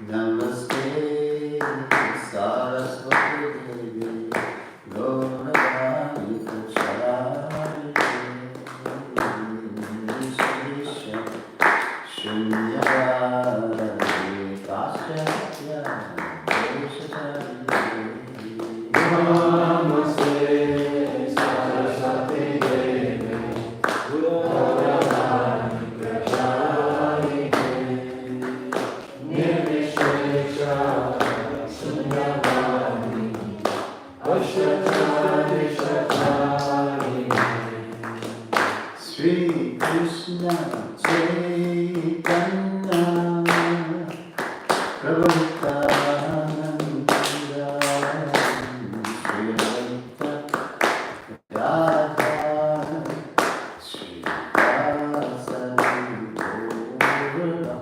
Namaste Saraswati Devi Gaurani Prachari Shrisha Shunyavadi Paschatya Deshachari Namaste Saraswati Devi Gaurani Prachari Sri Krishna Chaitanya Prabhu Nityananda Sri Advaita Radha Sri Vasari Gaura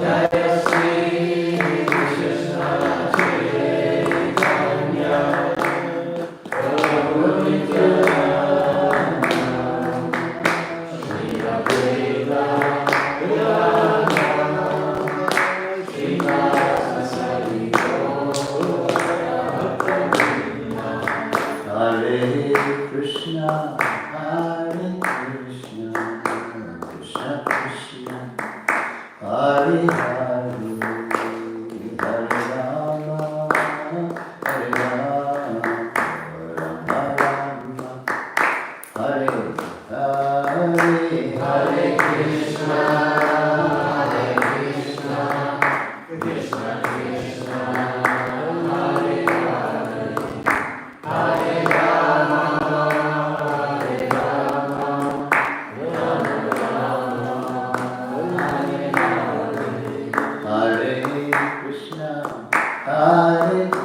Jaya Sri Krishna Chaitanya Prabhu Nityananda Sri Advaita Radha Sri Vasari Gaura Hare Krishna Hare Krishna Krishna Krishna Hare Hare Hare Rama Hare Rama Rama Rama Hare Hare Hare Krishna Hare Krishna Krishna Krishna Hare Hare Hare Rama Hare Rama Rama Rama Hare Hare Hare Krishna Hare Krishna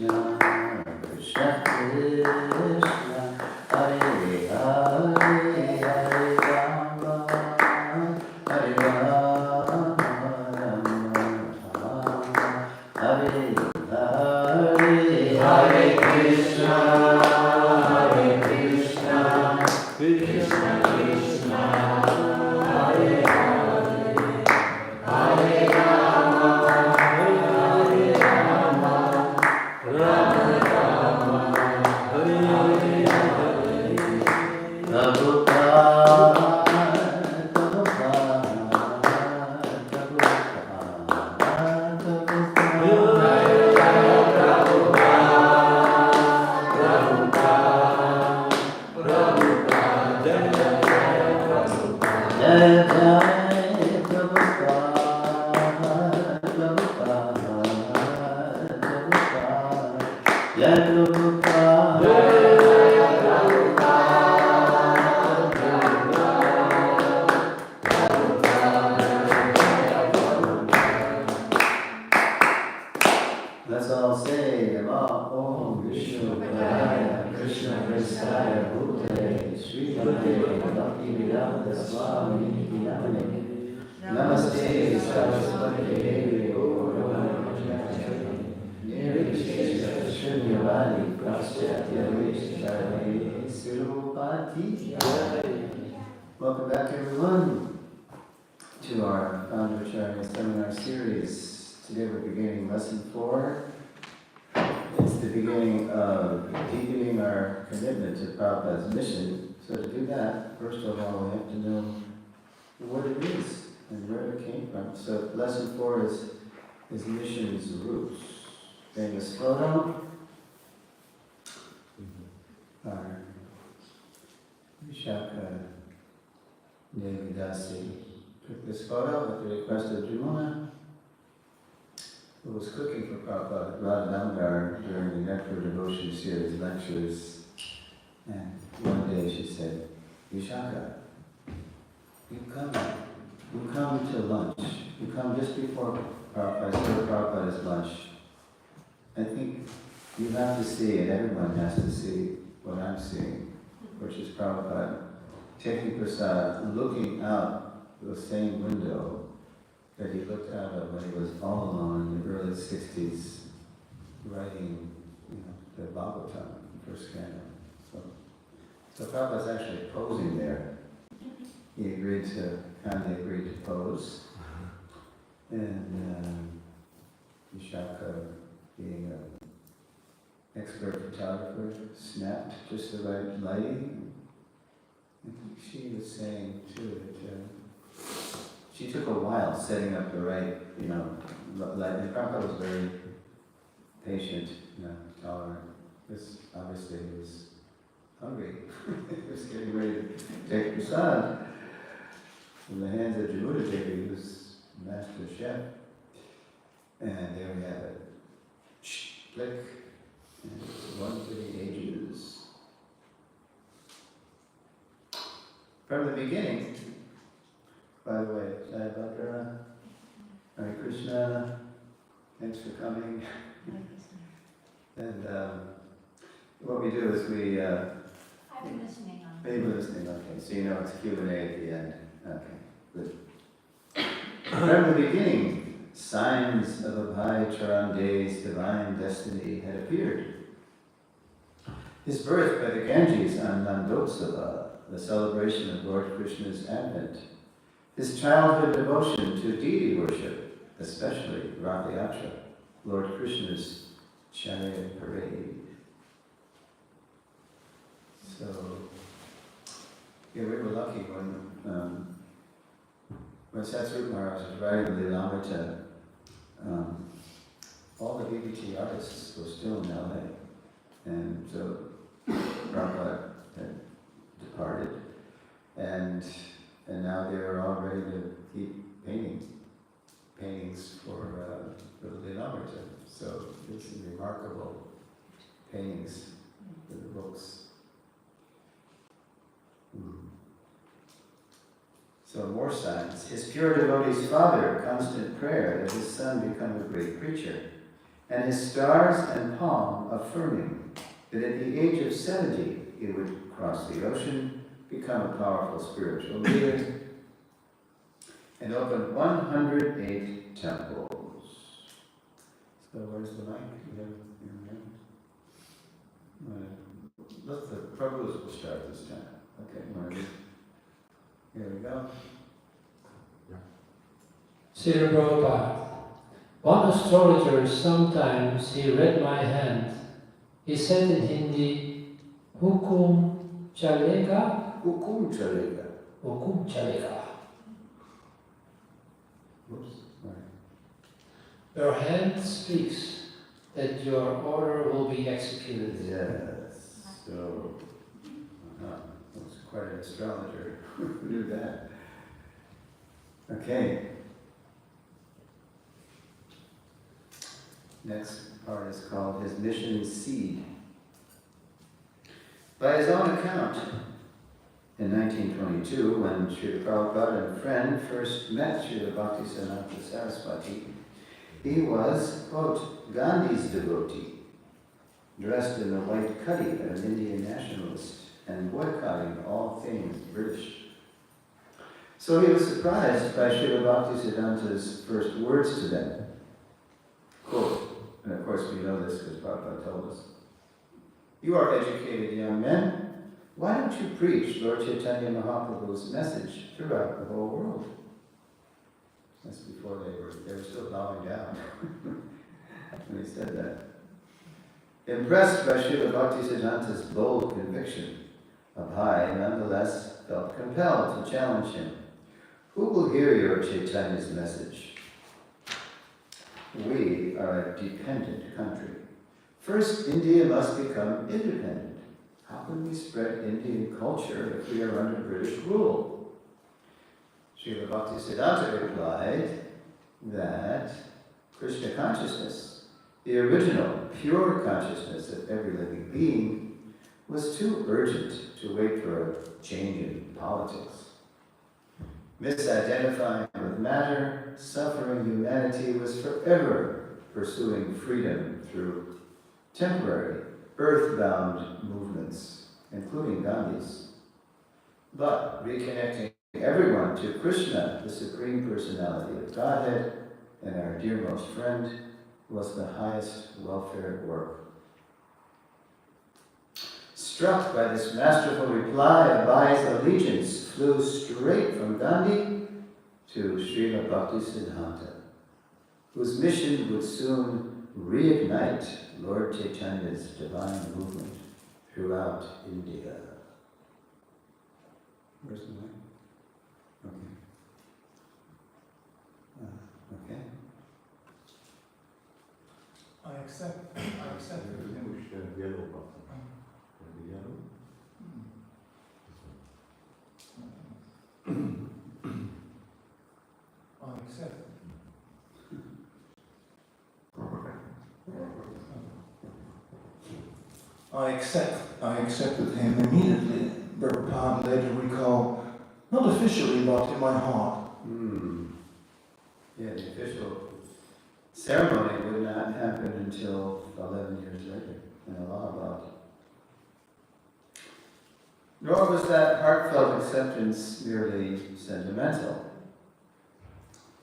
Krishna Krishna Hare Hare Hare Rama Hare Rama Rama Hare Hare Hare Krishna Hare Krishna Krishna Krishna Hare Hare Hare Rama Hare Rama Rama Rama Hare Hare Prabhupada Let's all say, Om Vishnu Padaya Krishna Prasthaya Bhutale Sri Bhute Bhakti Vedanta Swami Namane Namaste Saraswati Devi Gaurani Prachari Nirvishesha Shunyavadi Paschatya Deshachari Sirupati. Welcome back everyone to our Founder Acharya Seminar Series. Today we're beginning lesson 4. It's the beginning of deepening our commitment to Prabhupada's mission. So to do that, first of all, we have to know what it is and where it came from. So lesson 4 is mission's roots. Famous photo. Our Vishaka Devidasi took this photo at the request of Jumuna, who was cooking for Prabhupada at Radhadesh during the Nectar Devotion Series lectures. And one day she said, Vishaka, you come to lunch. You come just before Prabhupada's lunch. I think you have to see, and everyone has to see what I'm seeing, which is Prabhupada taking prasad, looking out the same window that he looked out of when he was all alone in the early 60s, writing the Bhagavatam for for scandal. So Prabhupada's actually posing there. He kindly agreed to pose. And Vishaka, being an expert photographer, snapped just the right lighting. I think she was saying too that she took a while setting up the right, light. And Prabhupada was very patient, tolerant. Because obviously he was hungry. He was getting ready to take prasad from the hands of Jamudadeva. He was master chef. And there we have it. Click. And it's one for the ages. From the beginning, by the way, Sai Bhadra, Hare Krishna, thanks for coming. And what we do is we... I've been listening on. You've been listening, okay. So you know it's Q&A at the end. Okay, good. From the beginning, signs of Abhay Charande's divine destiny had appeared. His birth by the Ganges on Nandotsava, the celebration of Lord Krishna's advent. His childhood devotion to deity worship, especially Radhadesh, Lord Krishna's chariot parade. So, we were lucky when Satsrupa Maharaj was writing the Lilamrita, all the BBT artists were still in LA. And so Prabhupada had departed, and now they were all ready to keep paintings for the Lilamrita. So these are remarkable paintings for the books. So more signs. His pure devotee's father, constant prayer that his son become a great preacher, and his stars and palm affirming that at the age of 70 he would cross the ocean, become a powerful spiritual leader, and open 108 temples. So where's the mic? Let the Prabhus will start this time. Okay, here we go. Srila Prabhupada, one astrologer, sometimes he read my hand. He said in Hindi, Hukum chalega? Hukum chalega. Hukum chalega. Oops, sorry. Your hand speaks that your order will be executed. Yes, so, that's quite an astrologer. Who knew that? Okay. Next part is called his mission seed. By his own account, in 1922, when Srila Prabhupada and a friend first met Srila Bhaktisiddhanta Saraswati, he was, quote, Gandhi's devotee, dressed in a white cutty, an Indian nationalist, and boycotting all things British. So he was surprised by Srila Bhaktisiddhanta's first words to them. Quote, and of course we know this because Prabhupada told us, "You are educated young men. Why don't you preach Lord Chaitanya Mahaprabhu's message throughout the whole world?" That's before they were still bowing down when he said that. Impressed by Srila Bhaktisiddhanta's bold conviction, Abhay nonetheless felt compelled to challenge him. Who will hear your Chaitanya's message? We are a dependent country. First, India must become independent. How can we spread Indian culture if we are under British rule? Srila Bhaktisiddhanta replied that Krishna consciousness, the original, pure consciousness of every living being, was too urgent to wait for a change in politics. Misidentifying with matter, suffering humanity was forever pursuing freedom through temporary, earthbound movements, including Gandhi's. But reconnecting everyone to Krishna, the Supreme Personality of Godhead, and our dearmost friend, was the highest welfare work. Struck by this masterful reply, Abai's allegiance flew straight from Gandhi to Srila Bhaktisiddhanta, whose mission would soon reignite Lord Chaitanya's divine movement throughout India. Where's the mic? Okay. Okay. I accept. Push the yellow button. The yellow. I accept. I accepted him immediately. Prabhupada later recalled, not officially, but in my heart. Yeah, the official ceremony would not happen until 11 years later in Allahabad. Nor was that heartfelt acceptance merely sentimental.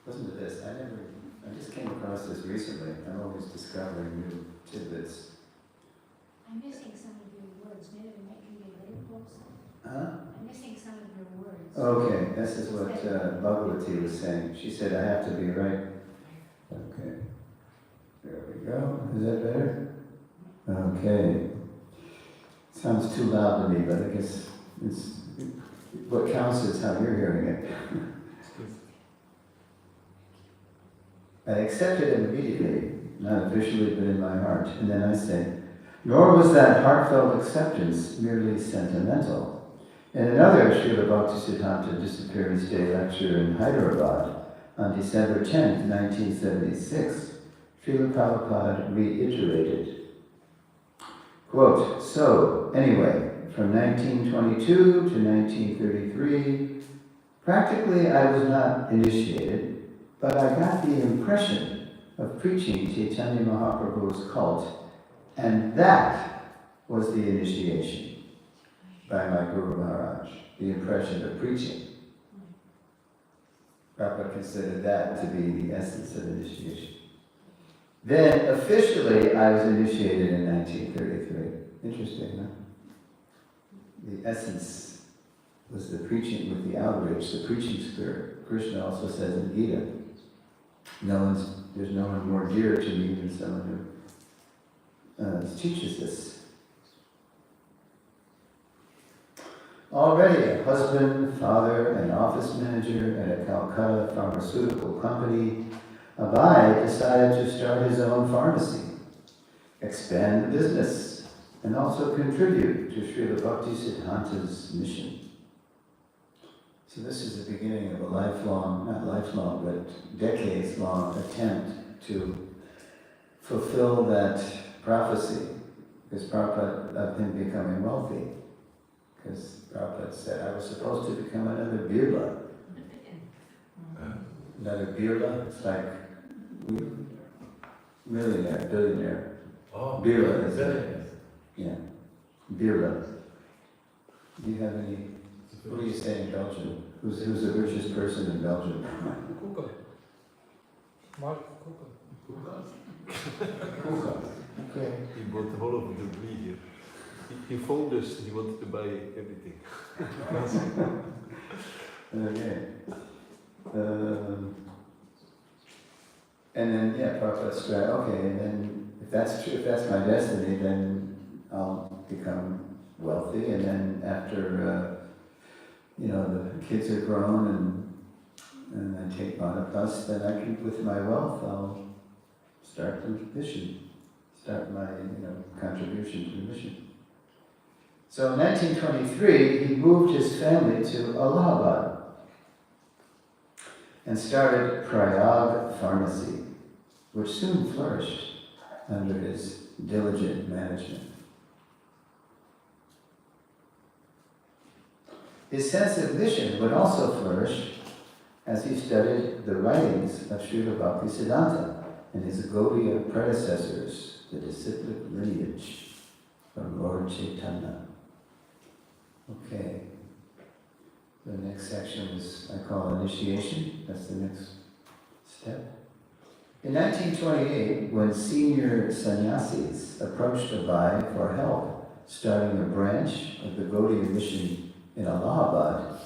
Listen to this. I just came across this recently. I'm always discovering new tidbits. I'm missing some of your words. Maybe they might be a little closer. Huh? I'm missing some of your words. Okay, this is what Bhagavati was saying. She said, I have to be right. Okay. There we go. Is that better? Okay. Sounds too loud to me, but I guess what counts is how you're hearing it. I accepted it immediately, not officially, but in my heart. And then I say, nor was that heartfelt acceptance merely sentimental. In another Srila Bhaktisiddhanta Disappearance Day lecture in Hyderabad on December 10, 1976, Srila Prabhupada reiterated, quote, so, anyway, from 1922 to 1933, practically I was not initiated, but I got the impression of preaching Chaitanya Mahaprabhu's cult, and that was the initiation by my Guru Maharaj, the impression of preaching. Prabhupada considered that to be the essence of initiation. Then, officially, I was initiated in 1933. Interesting, huh? The essence was the preaching with the outreach, the preaching spirit. Krishna also says in Gita, there's no one more dear to me than someone who teaches this. Already a husband, father, and office manager at a Calcutta pharmaceutical company, Abai decided to start his own pharmacy, expand the business, and also contribute to Srila Bhaktisiddhanta's mission. So this is the beginning of a decades-long attempt to fulfill that prophecy, because Prabhupada of him becoming wealthy. Because Prabhupada said, I was supposed to become another Birla. Another Birla, it's like millionaire, billionaire. Oh, Birla is billionaire. Yeah, Birla. Do you have any, what do you say in Belgium? Who's the richest person in Belgium? Kuka. Mark Kuka. Kuka. Okay. He bought the whole of the debris here. He phoned us, he wanted to buy everything. Okay. And then, Prabhupada said, okay, and then if that's true, if that's my destiny, then I'll become wealthy, and then after, the kids are grown and I take Manapas, then I can, with my wealth, I'll start the mission, start my, contribution to the mission. So in 1923, he moved his family to Allahabad and started Prayag Pharmacy, which soon flourished under his diligent management. His sense of mission would also flourish as he studied the writings of Srila Bhaktisiddhanta and his Gaudiya predecessors, the disciplic lineage from Lord Chaitanya. Okay. The next section is, I call initiation. That's the next step. In 1928, when senior sannyasis approached Abai for help starting a branch of the Gaudiya mission in Allahabad,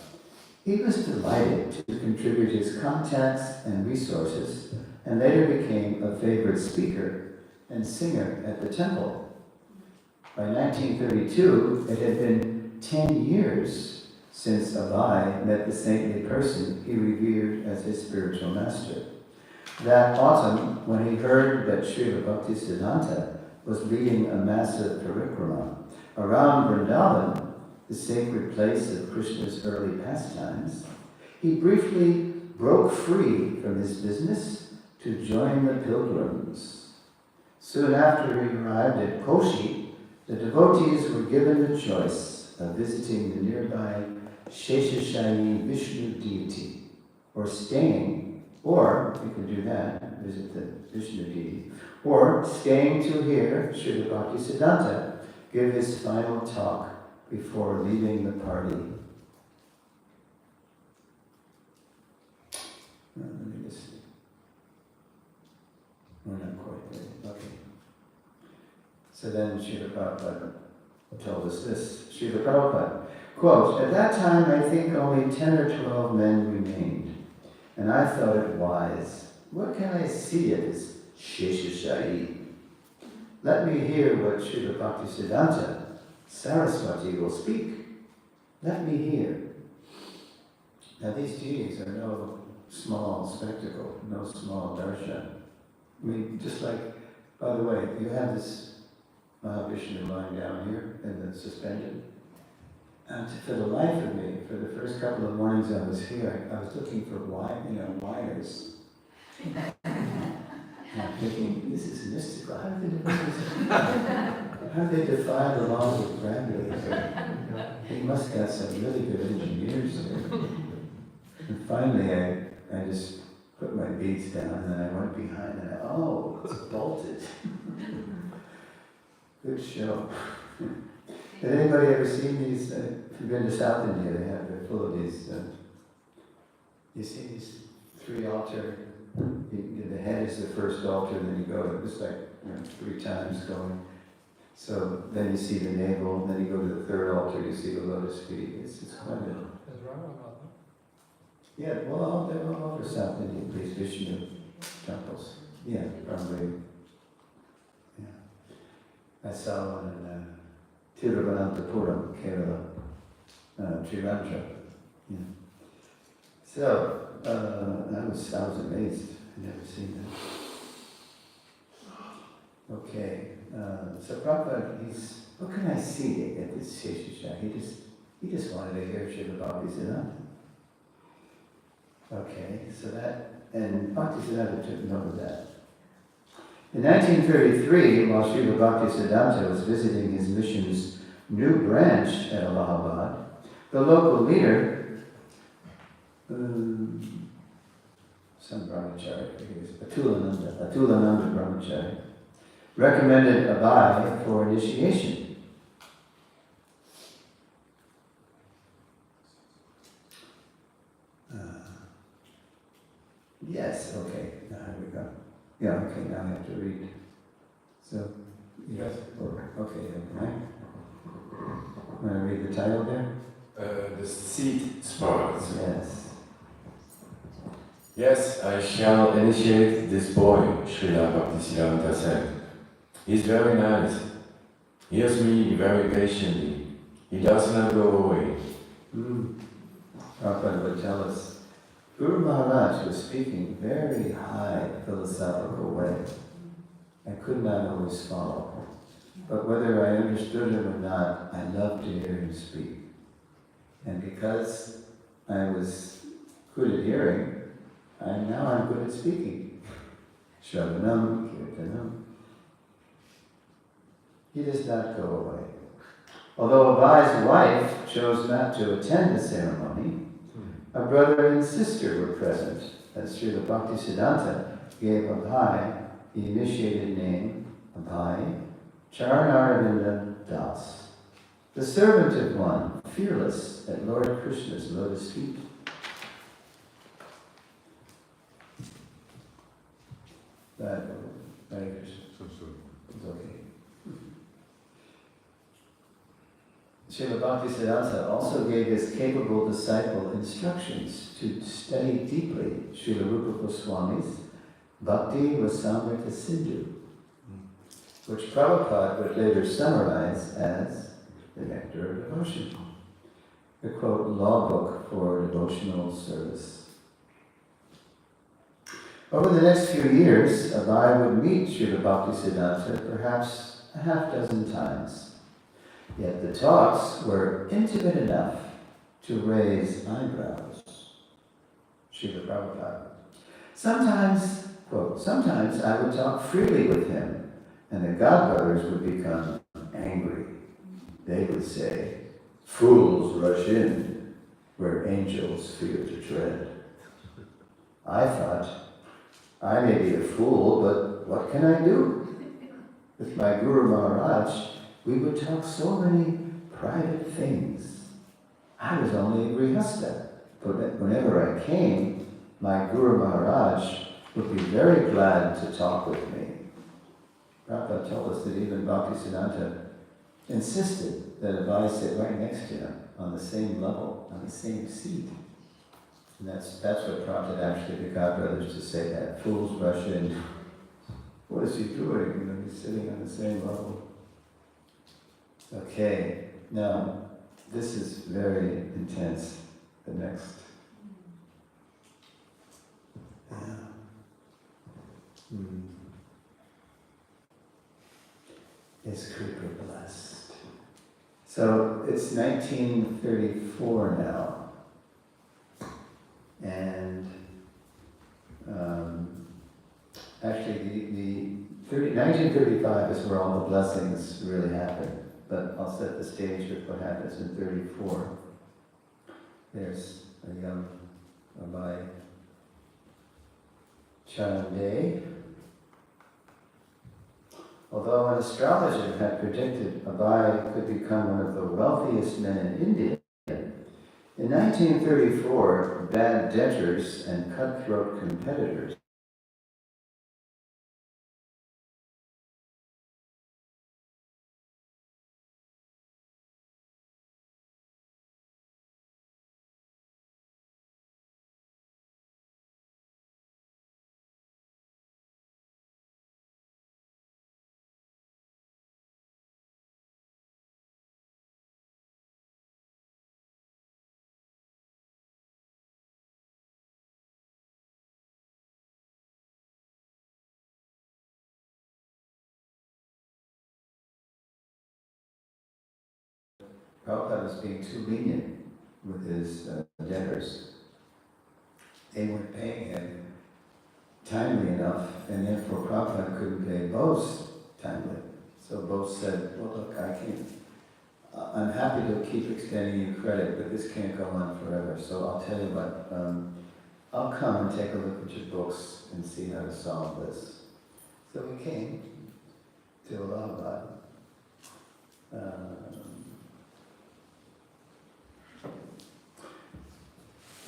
he was delighted to contribute his contacts and resources, and later became a favorite speaker and singer at the temple. By 1932, it had been 10 years since Abhay met the saintly person he revered as his spiritual master. That autumn, when he heard that Srila Bhaktisiddhanta was leading a massive parikrama around Vrindavan, the sacred place of Krishna's early pastimes, he briefly broke free from his business to join the pilgrims. Soon after he arrived at Koshi, the devotees were given the choice of visiting the nearby Sheshashayi Vishnu deity, or staying, or you could do that, visit the Vishnu deity, or staying to hear Srila Bhaktisiddhanta give his final talk before leaving the party. Let me just see. We're not quite there. Okay. So then Srila Prabhupada told us this. Srila Prabhupada, quote, "At that time I think only 10 or 12 men remained, and I thought it wise. What can I see at this Sheshashayi? Let me hear what Srila Bhaktisiddhanta Saraswati will speak. Let me hear." Now these deities are no small spectacle, no small darshan. I mean, just like, by the way, you have this Mahavishnu lying down here in the suspension. And for the life of me, for the first couple of mornings I was here, I was looking for wires. And I'm thinking, this is mystical. How do they defy the laws of gravity? They must have some really good engineers there. And finally, I just put my beads down, and then I went behind, and it's bolted. Good show. Has anybody ever seen these? If you've been to South India, they're full of these. You see these 3 altar. The head is the first altar, and then you go. It's like 3 times going. So then you see the navel, and then you go to the 3rd altar. You see the lotus feet. It's quite a. Yeah, well, they're all over South India, these Vishnu temples. Yeah, probably. Yeah. I saw one in Tiruvananthapuram, Kerala, Trivandrum. Yeah. So, I was amazed. I'd never seen that. Okay, so Prabhupada, what can I see at this Sheshasha? He just wanted to hear Srila Bhaktisiddhanta. Okay, so that, and Bhaktisiddhanta took note of that. In 1933, while Srila Bhaktisiddhanta was visiting his mission's new branch at Allahabad, the local leader, some brahmachari, Atulananda brahmachari, recommended Abhay for initiation. Yes, okay, now here we go. Yeah, okay, now I have to read. So, yes, okay, okay. Want to read the title there? The seed spoils. Yes. Yes, I shall initiate this boy, Srila Bhaktisiddhanta said. He's very nice. He hears me very patiently. He does not go away. Prabhupada would tell us, Guru Maharaj was speaking very high philosophical way. I could not always follow. But whether I understood him or not, I loved to hear him speak. And because I was good at hearing, now I'm good at speaking. Shravanam, Kirtanam. He does not go away. Although Abhay's wife chose not to attend the ceremony, a brother and sister were present as Srila Bhaktisiddhanta gave Abhay the initiated name Abhay Charanaravinda Das, the servant of one, fearless at Lord Krishna's lotus feet. Hare Krishna. It's okay. Srila Bhaktisiddhanta also gave his capable disciple instructions to study deeply Srila Rupa Goswami's Bhakti Rasamrita Sindhu, which Prabhupada would later summarize as the Nectar of Devotion, the quote, law book for devotional service. Over the next few years, Abhay would meet Srila Bhaktisiddhanta perhaps a half dozen times. Yet the talks were intimate enough to raise eyebrows. Srila Prabhupada. Sometimes, quote, sometimes I would talk freely with him, and the godbrothers would become angry. They would say, fools rush in where angels fear to tread. I thought, I may be a fool, but what can I do? With my Guru Maharaj, we would talk so many private things. I was only a grihasta, but whenever I came, my Guru Maharaj would be very glad to talk with me. Prabhupada told us that even Bhaktisiddhanta insisted that Abhay sit right next to him, on the same level, on the same seat. And that's what prompted actually the godbrothers to say that. Fools rush in. What is he doing? He's sitting on the same level. Okay, now this is very intense. The next. Is Kripa blessed? So it's 1934 now, and actually 1935 is where all the blessings really happen. But I'll set the stage with what happens in 34. There's a young Abhay Chanande. Although an astrologer had predicted Abhay could become one of the wealthiest men in India, in 1934, bad debtors and cutthroat competitors Prabhupada was being too lenient with his debtors. They weren't paying him timely enough, and therefore Prabhupada couldn't pay Bose timely. So Bose said, well look, I can't, I'm happy to keep extending you credit, but this can't go on forever. So I'll tell you what, I'll come and take a look at your books and see how to solve this. So we came to Allahabad.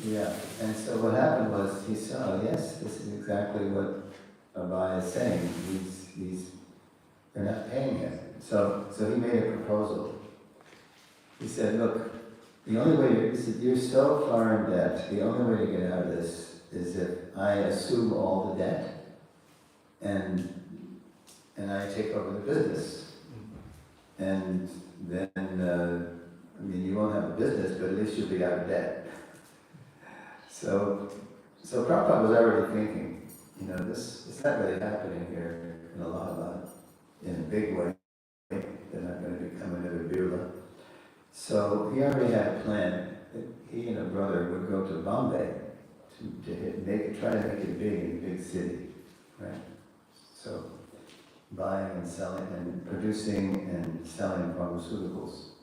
Yeah, and so what happened was he saw, yes, this is exactly what Abhay is saying. They're not paying him. So he made a proposal. He said, look, the only way, you're so far in debt, the only way to get out of this is if I assume all the debt and I take over the business. And then, you won't have a business, but at least you'll be out of debt. So Prabhupada was already thinking, this is not really happening here in Allahabad in a big way. They're not going to become another Birla. So he already had a plan that he and a brother would go to Bombay to try to make it big in a big city, right? So buying and selling and producing and selling pharmaceuticals.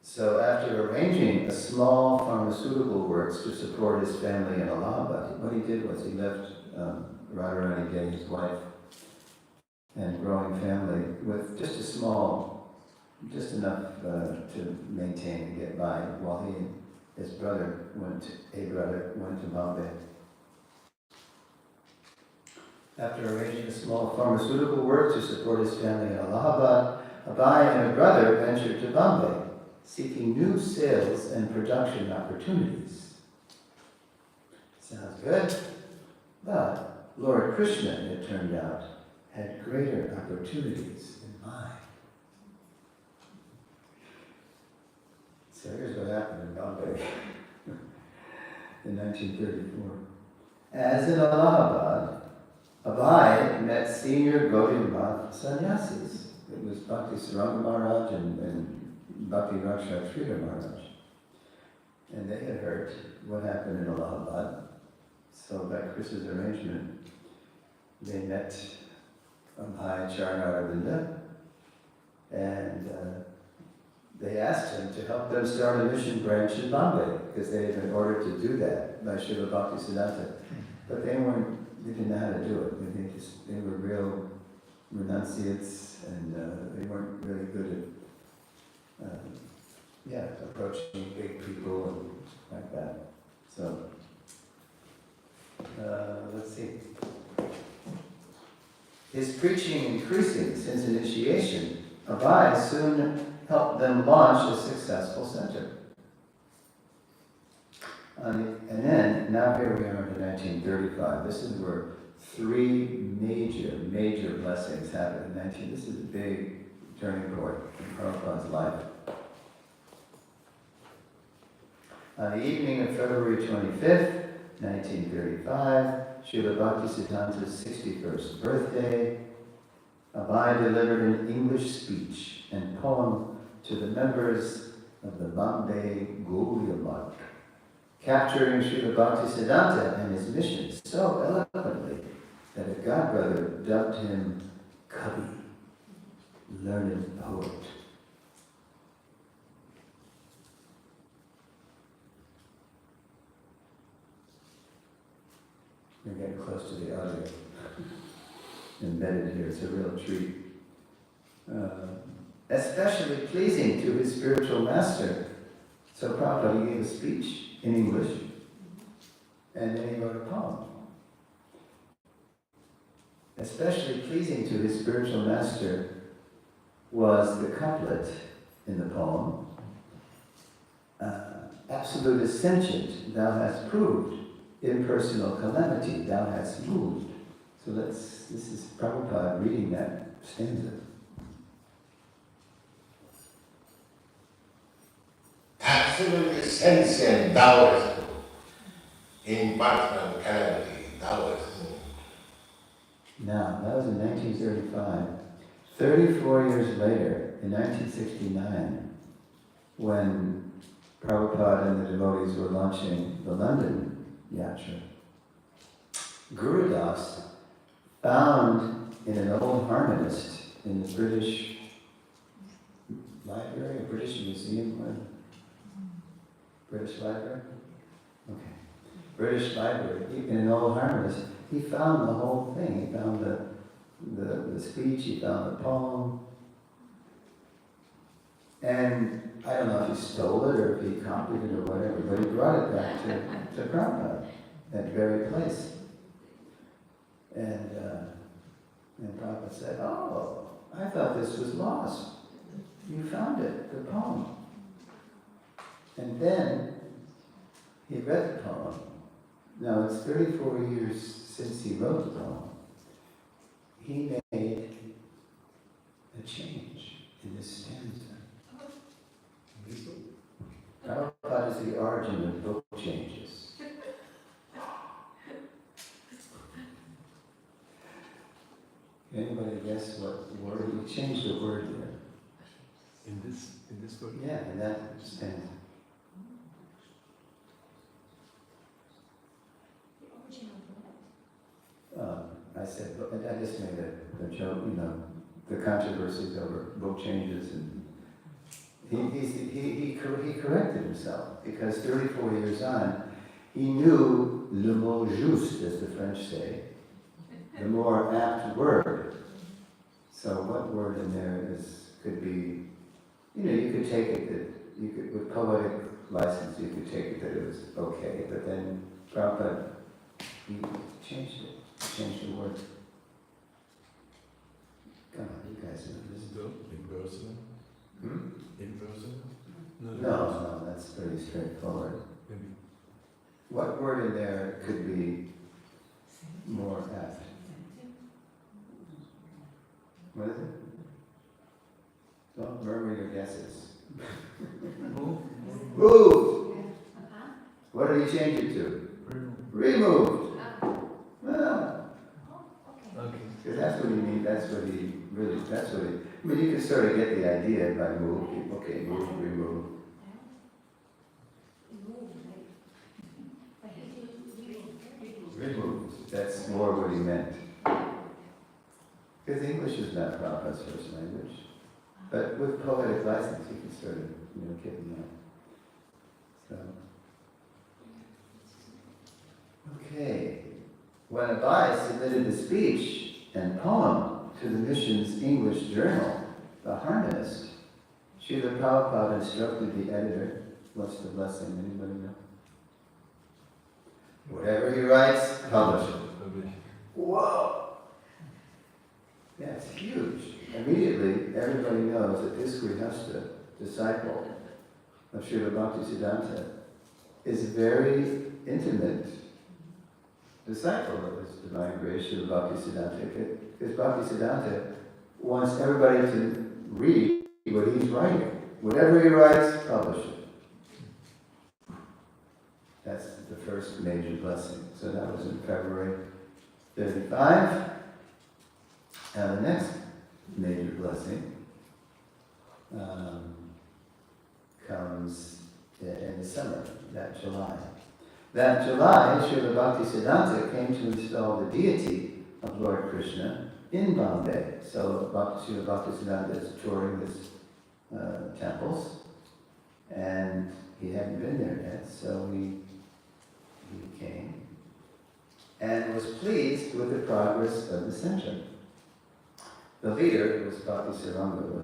So after arranging a small pharmaceutical works to support his family in Allahabad, what he did was he left Radharani Gay, his wife, and growing family with just enough to maintain and get by, while he and his brother went to Bombay. After arranging a small pharmaceutical work to support his family in Allahabad, Abai and a brother ventured to Bombay, seeking new sales and production opportunities. Sounds good, but Lord Krishna, it turned out, had greater opportunities in mind. So here's what happened in Bombay in 1934. As in Allahabad, Abai met senior Gaudiya sannyasis. It was Bhakti Saranga Maharaj and Bhakti Raksha Maharaj. And they had heard what happened in Allahabad. So by Chris's arrangement, they met Abai Acharya and they asked him to help them start a mission branch in Bombay, because they had been ordered to do that by Srila Bhaktisiddhanta. But they didn't know how to do it. They were real renunciates, and they weren't really good at approaching big people and like that. So, let's see. His preaching increasing since initiation, Abai soon helped them launch a successful center. And then, now here we are in 1935. This is where three major blessings happened in This is a big turning point in Prabhupada's life. On the evening of February 25th, 1935, Srila Bhaktisiddhanta's 61st birthday, Abai delivered an English speech and poem to the members of the Bombay Gaudiya Math, capturing Srila Bhaktisiddhanta and his mission so eloquently that a godbrother dubbed him Kavi, learned poet. We're getting close to the audio. Embedded here, it's a real treat. Especially pleasing to his spiritual master. So Prabhupada gave a speech in English, and then he wrote a poem. Especially pleasing to his spiritual master was the couplet in the poem, absolute is sentient, thou hast proved, impersonal calamity, thou hast moved. So this is Prabhupada reading that stanza. Absolute sentient, thou hast moved. Impersonal calamity, thou hast moved. Now, that was in 1935. 34 years later, in 1969, when Prabhupada and the devotees were launching the London Yatra, Guru Das found in an old harmonist in the British Library, a British Museum, British Library? Okay. British Library, in an old harmonist, he found the whole thing. He found the speech, he found the poem. And I don't know if he stole it or if he copied it or whatever, but he brought it back to Prabhupada, that very place. And Prabhupada said, oh, I thought this was lost. You found it, the poem. And then he read the poem. Now it's 34 years since he wrote the poem. He made a change in this stanza. Prabhupada is the origin of book changes. Anybody guess what word? He changed the word there. In this word? Yeah, in that stanza. The origin of what? I said, I just made a joke, the controversies over book changes, and he corrected himself, because 34 years on, he knew le mot juste, as the French say, the more apt word. So what word in there could be, you could take it that, with poetic license, you could take it that it was okay, but then Prabhupada, he changed the word. Come on, you guys know this. Impersonal? Hmm? Impersonal? No, that's pretty straightforward. Maybe. What word in there could be more apt? What is it? Don't murmur your guesses. Moved. What did he change it to? Removed. Well, Okay. because that's what he means. That's what he really. That's what he. I mean, you can sort of get the idea by move. Okay, move, remove. Removed. That's more what he meant. Because English is not Prabhupada's first language. But with poetic license, you can sort of, get them out. So. Okay. When Abai submitted the speech and poem to the mission's English journal, The Harmonist, Srila Prabhupada instructed the editor, what's the blessing, anybody know? Whatever he writes, publish it. Whoa! That's huge. Immediately, everybody knows that this Grihastha, disciple of Srila Bhaktisiddhanta, is a very intimate disciple of his divine grace, Srila Bhaktisiddhanta, because Bhaktisiddhanta wants everybody to read what he's writing. Whatever he writes, publish it. That's the first major blessing. So that was in February 35. Now the next major blessing comes in the summer, that July. That July, Srila Bhaktisiddhanta came to install the deity of Lord Krishna in Bombay. So Srila Bhaktisiddhanta is touring his temples, and he hadn't been there yet, so he came and was pleased with the progress of the center. The leader was Bhakti Saranga.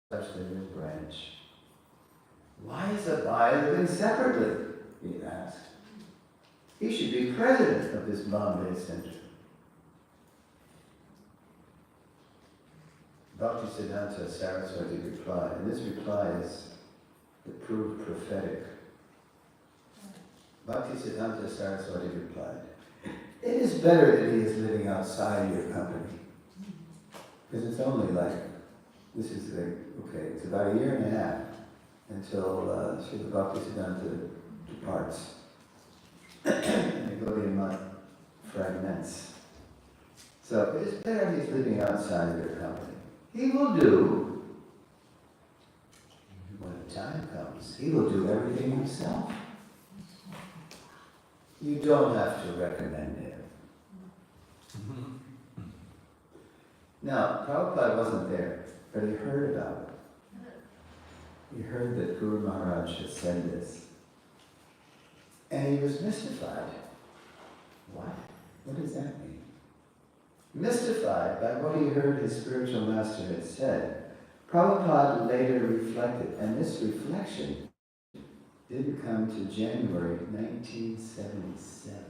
Touched a new branch. Why is Abai living separately? He asked. He should be president of this Bombay Center. Bhaktisiddhanta Saraswati replied, and this reply is it proved prophetic. Bhaktisiddhanta Saraswati replied, it is better that he is living outside your company. Because it's only this is it's about a year and a half until Srila Bhaktisiddhanta departs. And the Gaudiya fragments. So it is better if he's living outside their company. He will do, when the time comes, he will do everything himself. You don't have to recommend him. Now, Prabhupada wasn't there, but he heard about it. He heard that Guru Maharaj had said this. And he was mystified. What? What does that mean? Mystified by what he heard his spiritual master had said, Prabhupada later reflected, and this reflection didn't come to January 1977.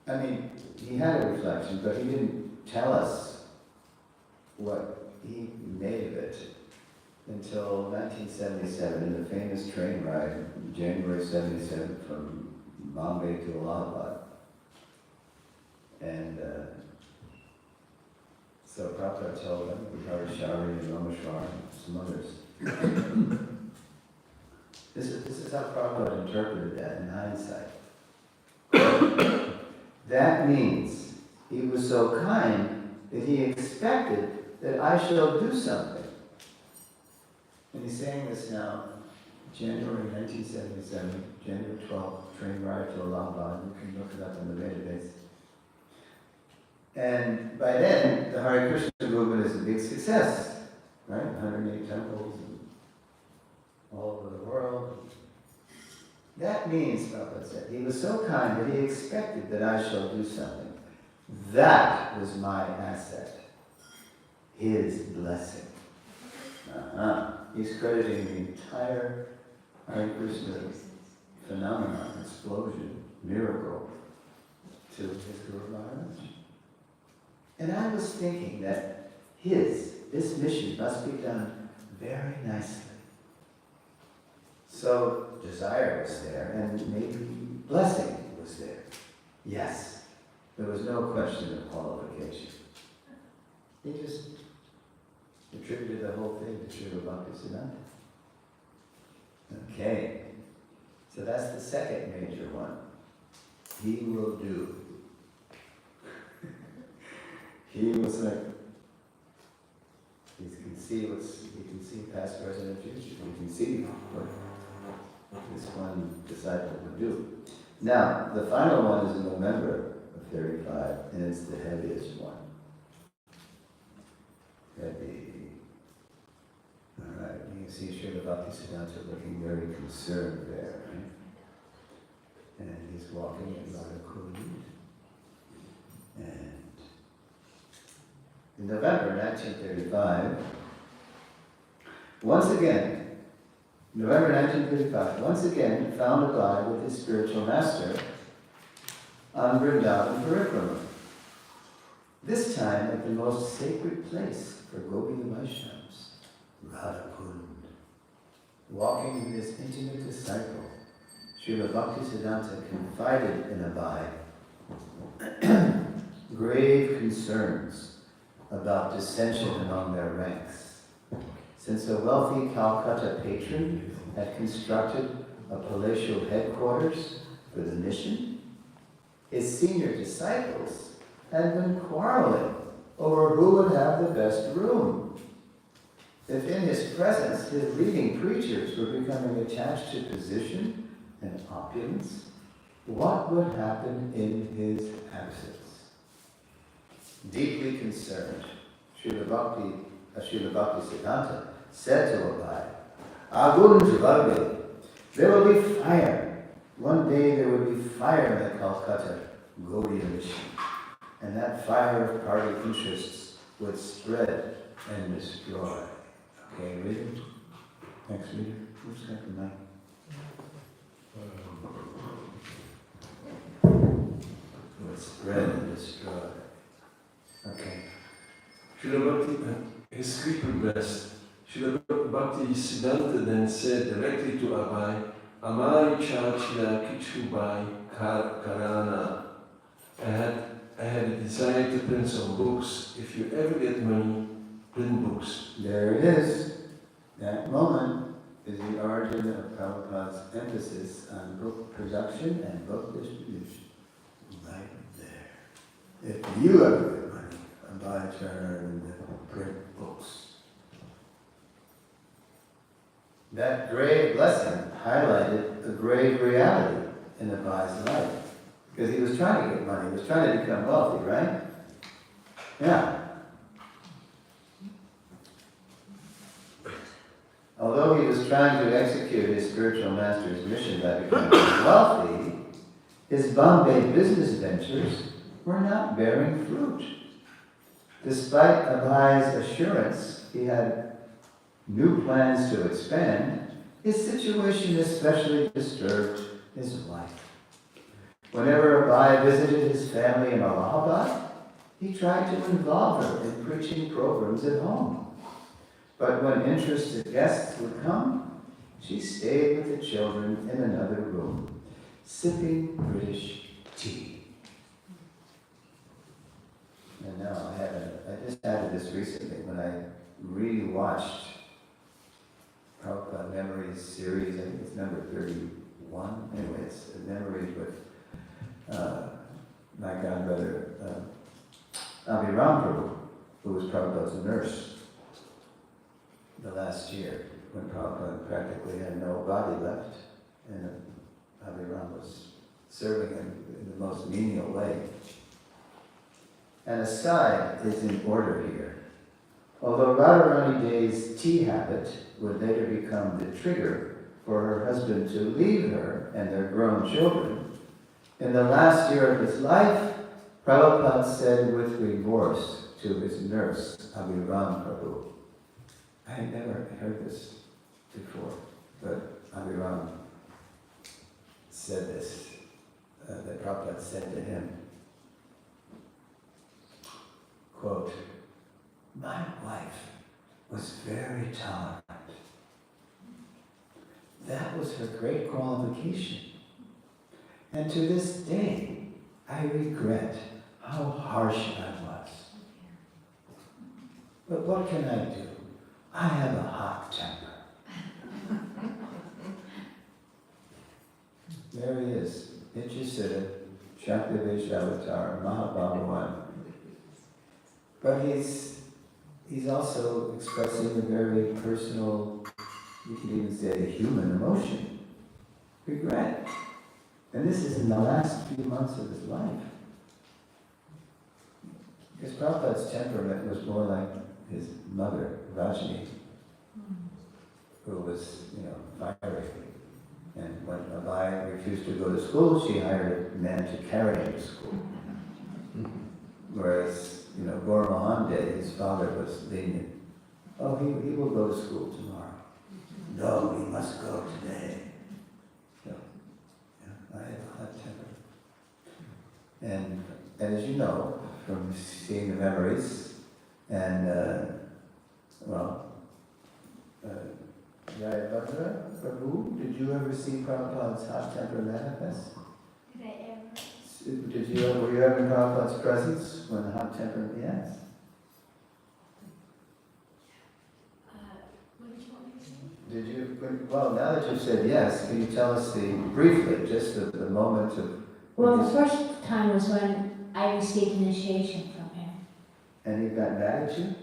I mean, he had a reflection, but he didn't tell us what he made of it until 1977 in the famous train ride, January 77, from Bombay to Allahabad. And so Prabhupada told him, Hare Shari and Rameshwar and some others. This is how Prabhupada interpreted that in hindsight. That means he was so kind that he expected that I shall do something. And he's saying this now, January 1977, January 12th, train ride to Allahabad. You can look it up in the database. And by then, the Hare Krishna movement is a big success, right? 108 temples and all over the world. That means, Prabhupada said, he was so kind that he expected that I shall do something. That was my asset, his blessing. He's crediting the entire Hare Krishna phenomenon, explosion, miracle, to his Guru Maharaj. And I was thinking that this mission must be done very nicely. So desire was there, and maybe blessing was there. Yes, there was no question of qualification. He just attributed the whole thing to Srila Bhaktisiddhanta. Okay, so that's the second major one. He will do. He was like, he can see past, present, and future. He can see what this one disciple would do. Now, the final one is in November of 35, and it's the heaviest one. Heavy. Alright, you can see Srila Bhaktisiddhanta looking very concerned there, right? And he's walking in Radhadesh. And in November 1935, once again, found alive with his spiritual master on Vrindavan Parikrama. This time at the most sacred place for Gopika Vaishnavas, Radhakund. Walking with his intimate disciple, Srila Bhaktisiddhanta confided in Abai grave concerns about dissension among their ranks. Since a wealthy Calcutta patron had constructed a palatial headquarters for the mission, his senior disciples had been quarreling over who would have the best room. If in his presence his leading preachers were becoming attached to position and opulence, what would happen in his absence? Deeply concerned, Srila Bhaktisiddhanta said to Abai, Agun Jvarge, there will be fire. One day there will be fire in the Calcutta Gaudiya mission. And that fire of party interests would spread and destroy. Okay, reader? Next reader. Who's got the mic? Would spread and destroy. Okay. Srila Bhakti, his scripture blessed. Srila Bhaktisiddhanta then said directly to Abai, Amari Chachila Kichubai Karana. I had a desire to print some books. If you ever get money, print books. There it is. That moment is the origin of Prabhupada's emphasis on book production and book distribution. Right there. If you ever get money, buy Acharya and print books. That grave blessing highlighted a grave reality in Abai's life. Because he was trying to get money, he was trying to become wealthy, right? Yeah. Although he was trying to execute his spiritual master's mission by becoming wealthy, his Bombay business ventures were not bearing fruit. Despite Abhai's assurance he had new plans to expand, his situation especially disturbed his wife. Whenever Abhai visited his family in Allahabad, he tried to involve her in preaching programs at home. But when interested guests would come, she stayed with the children in another room, sipping British tea. And now I just added this recently when I rewatched Prabhupada Memories series. I think it's number 31. Anyway, it's Memories with my godbrother Abhiram Prabhu, who was Prabhupada's nurse the last year when Prabhupada practically had no body left, and Abhiram was serving him in the most menial way. and a side is in order here. Although Radharani De's tea habit would later become the trigger for her husband to leave her and their grown children, in the last year of his life, Prabhupada said with remorse to his nurse, Abhiram Prabhu. I had never heard this before, but Abhiram said this, that Prabhupada said to him, quote, "My wife was very tolerant. That was her great qualification. And to this day, I regret how harsh I was. But what can I do? I have a hot temper." There he is, Nityasiddha, Shaktivesh Mahabhagavan. But he's also expressing a very personal, you could even say a human emotion, regret. And this is in the last few months of his life. Because Prabhupada's temperament was more like his mother, Rajni, who was, fiery. And when Abai refused to go to school, she hired men to carry him to school. Whereas, Gaur Mohan, his father was lenient. Oh, he will go to school tomorrow. No, he must go today. I have a hot temper. And as you know, from seeing the memories, and, Jayabhadra Prabhu, did you ever see Prabhupada's hot temper manifest? Did I ever? Were you ever in Prabhupada's presence when the hot temper, yes? What did you want me to say? Did you, well, now that you've said yes, can you tell us briefly, just the moment of... Well, the first time was when I received initiation from him. And he got mad at you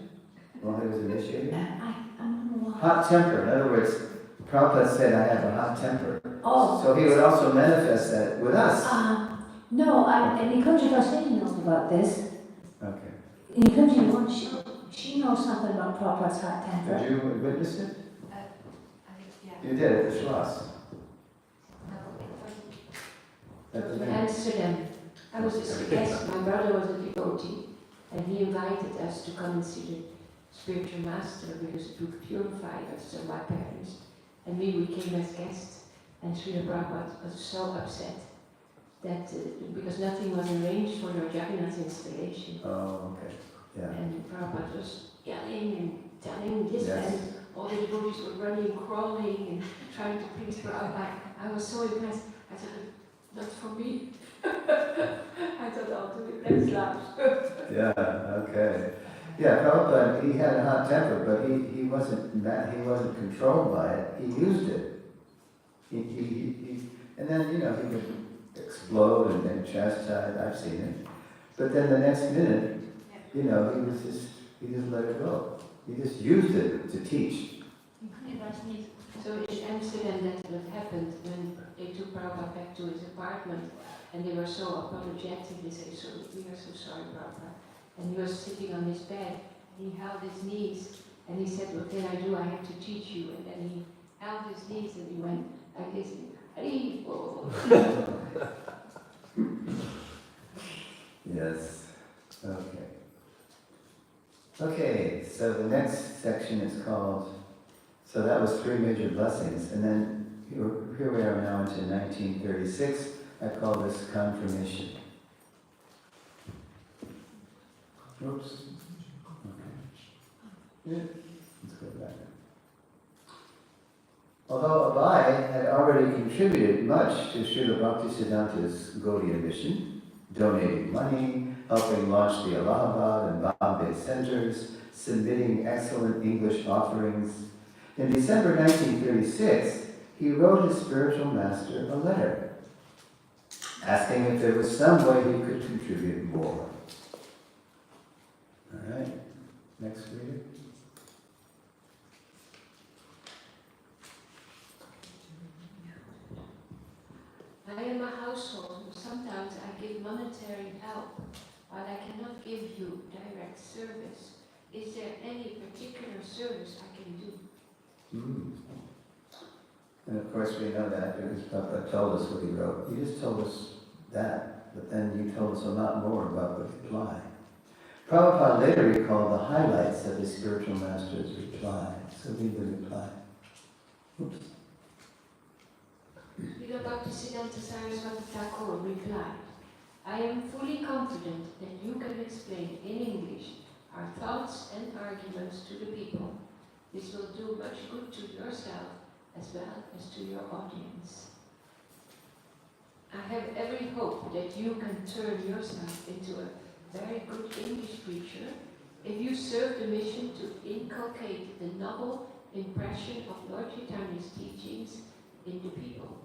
while he was initiating? I don't know why. Hot temper, in other words, Prabhupada said, I have a hot temper. Oh. So he would also manifest that with us. No, and Nikunji Vasini knows about this. Okay. Nikunji, she knows something about Prabhupada's hot temper. Did you witness it? Yeah. You did at the Shwas. At the In name. Amsterdam. I was a guest, my brother was a devotee, and he invited us to come and see the spiritual master because it would purify us, so my parents. And we came as guests, and Srila Prabhupada was so upset that because nothing was arranged for the Jagannath's installation. Oh, okay. Yeah. And Prabhupada was yelling and telling this, Yes. and all the devotees were running, crawling, and trying to please Prabhupada. I was so impressed. I said, not for me. I thought I'll do it next life. Yeah, okay. Yeah, Prabhupada, he had a hot temper, but he wasn't mad, he wasn't controlled by it. He used it. And then, he would explode and then chastise. I've seen it. But then the next minute, he just let it go. He just used it to teach. So in Amsterdam that's what happened when they took Prabhupada back to his apartment and they were so apologetic. They said, we are so sorry, Prabhupada. And he was sitting on his bed and he held his knees and he said, what can I do? I have to teach you. And then he held his knees and he went like this. Hari Bol. Yes. Okay. Okay, so the next section is called, so that was 3 major blessings, and then here we are now into 1936. I call this confirmation. Oops. Okay. Yeah. Let's go back. Although Abai had already contributed much to Srila Bhaktisiddhanta's Gaudiya mission, donating money, helping launch the Allahabad and Bombay centers, submitting excellent English offerings, in December 1936, he wrote his spiritual master a letter, asking if there was some way he could contribute more. All right, next reader. I am a household. Sometimes I give monetary help, but I cannot give you direct service. Is there any particular service I can do? And of course we know that because Prabhupada told us what he wrote. He just told us that, but then he told us a lot more about the reply. Prabhupada later recalled the highlights of his spiritual master's reply. So read the reply. Oops. Srila Bhaktisiddhanta Saraswati Thakur replied, I am fully confident that you can explain in English our thoughts and arguments to the people. This will do much good to yourself as well as to your audience. I have every hope that you can turn yourself into a very good English preacher if you serve the mission to inculcate the novel impression of Lord Chaitanya's teachings in the people.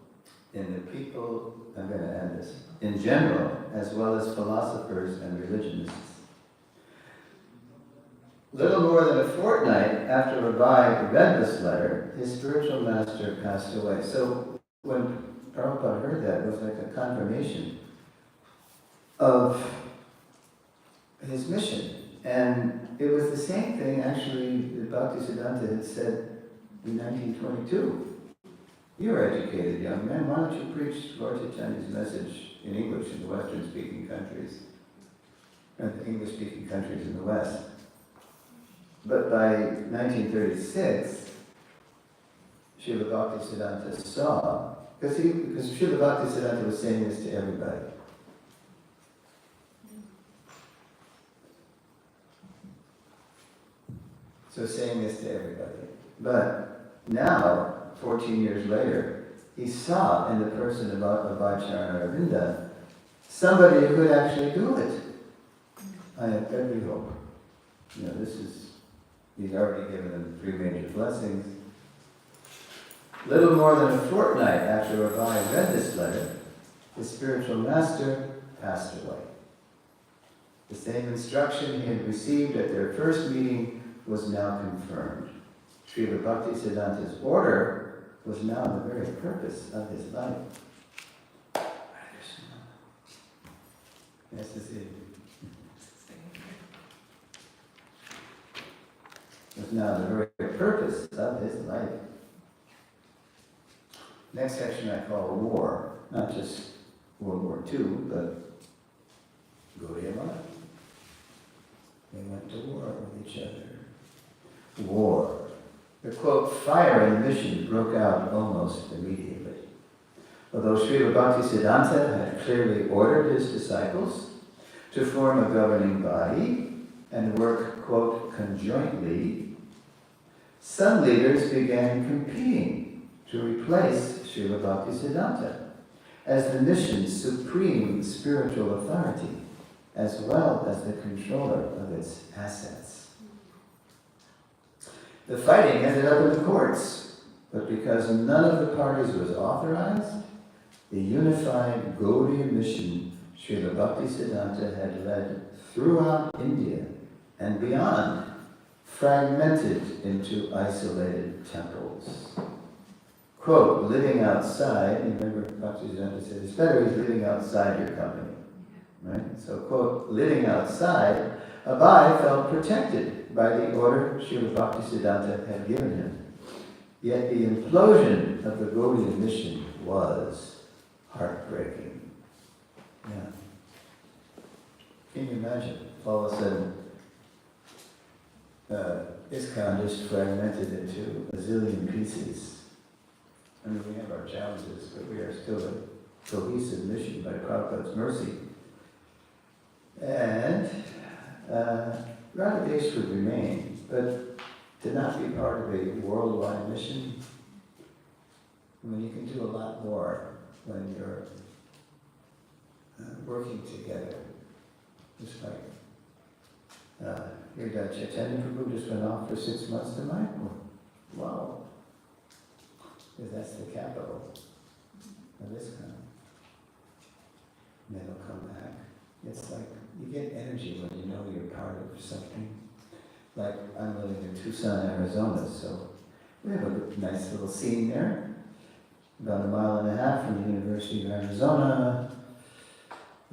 In the people, I'm going to end this, in general, as well as philosophers and religionists. Little more than a fortnight after Rabbi read this letter, his spiritual master passed away. So when Prabhupada heard that, it was like a confirmation of his mission. And it was the same thing, actually, that Bhaktisiddhanta had said in 1922. You're educated, young man. Why don't you preach Lord Chaitanya's message in English in the Western-speaking countries, and the English-speaking countries in the West? But by 1936, Srila Bhaktisiddhanta saw, because Srila Bhaktisiddhanta was saying this to everybody. So saying this to everybody. But now, 14 years later, he saw in the person of Acharya Arvinda somebody who could actually do it. I have every hope. You know, he's already given them 3 major blessings. Little more than a fortnight after Rabbi read this letter, his spiritual master passed away. The same instruction he had received at their first meeting was now confirmed. Srila Bhaktisiddhanta's order was now the very purpose of his life. Hare Krishna. Yes, this is. Was now the very purpose of his life. Next section I call war, not just World War II, but Gaudiya. They went to war with each other. War. The quote, fire in the mission broke out almost immediately. Although Srila Bhaktisiddhanta had clearly ordered his disciples to form a governing body and work, quote, conjointly, some leaders began competing to replace Srila Bhaktisiddhanta as the mission's supreme spiritual authority, as well as the controller of its assets. The fighting ended up in the courts, but because none of the parties was authorized, the unified Gaudiya mission Srila Bhaktisiddhanta had led throughout India and beyond, fragmented into isolated temples. Quote, living outside, remember Bhaktisiddhanta said, it's better he's living outside your company. Right? So, quote, living outside, Abai felt protected by the order Srila Bhaktisiddhanta had given him. Yet the implosion of the Gaudiya mission was heartbreaking. Yeah. Can you imagine? All of a sudden, ISKCON just fragmented into a zillion pieces. I mean, we have our challenges, but we are still a cohesive mission by Prabhupada's mercy. And Radhadesh would remain, but to not be part of a worldwide mission, I mean, you can do a lot more when you're working together. Just like your dad Chaitanya Prabhu just went off for 6 months to Mayapur. Wow. Because that's the capital of ISKCON. And then they'll come back. It's like you get energy when you know you're part of something. Like I'm living in Tucson, Arizona, so we have a nice little scene there. About 1.5 miles from the University of Arizona.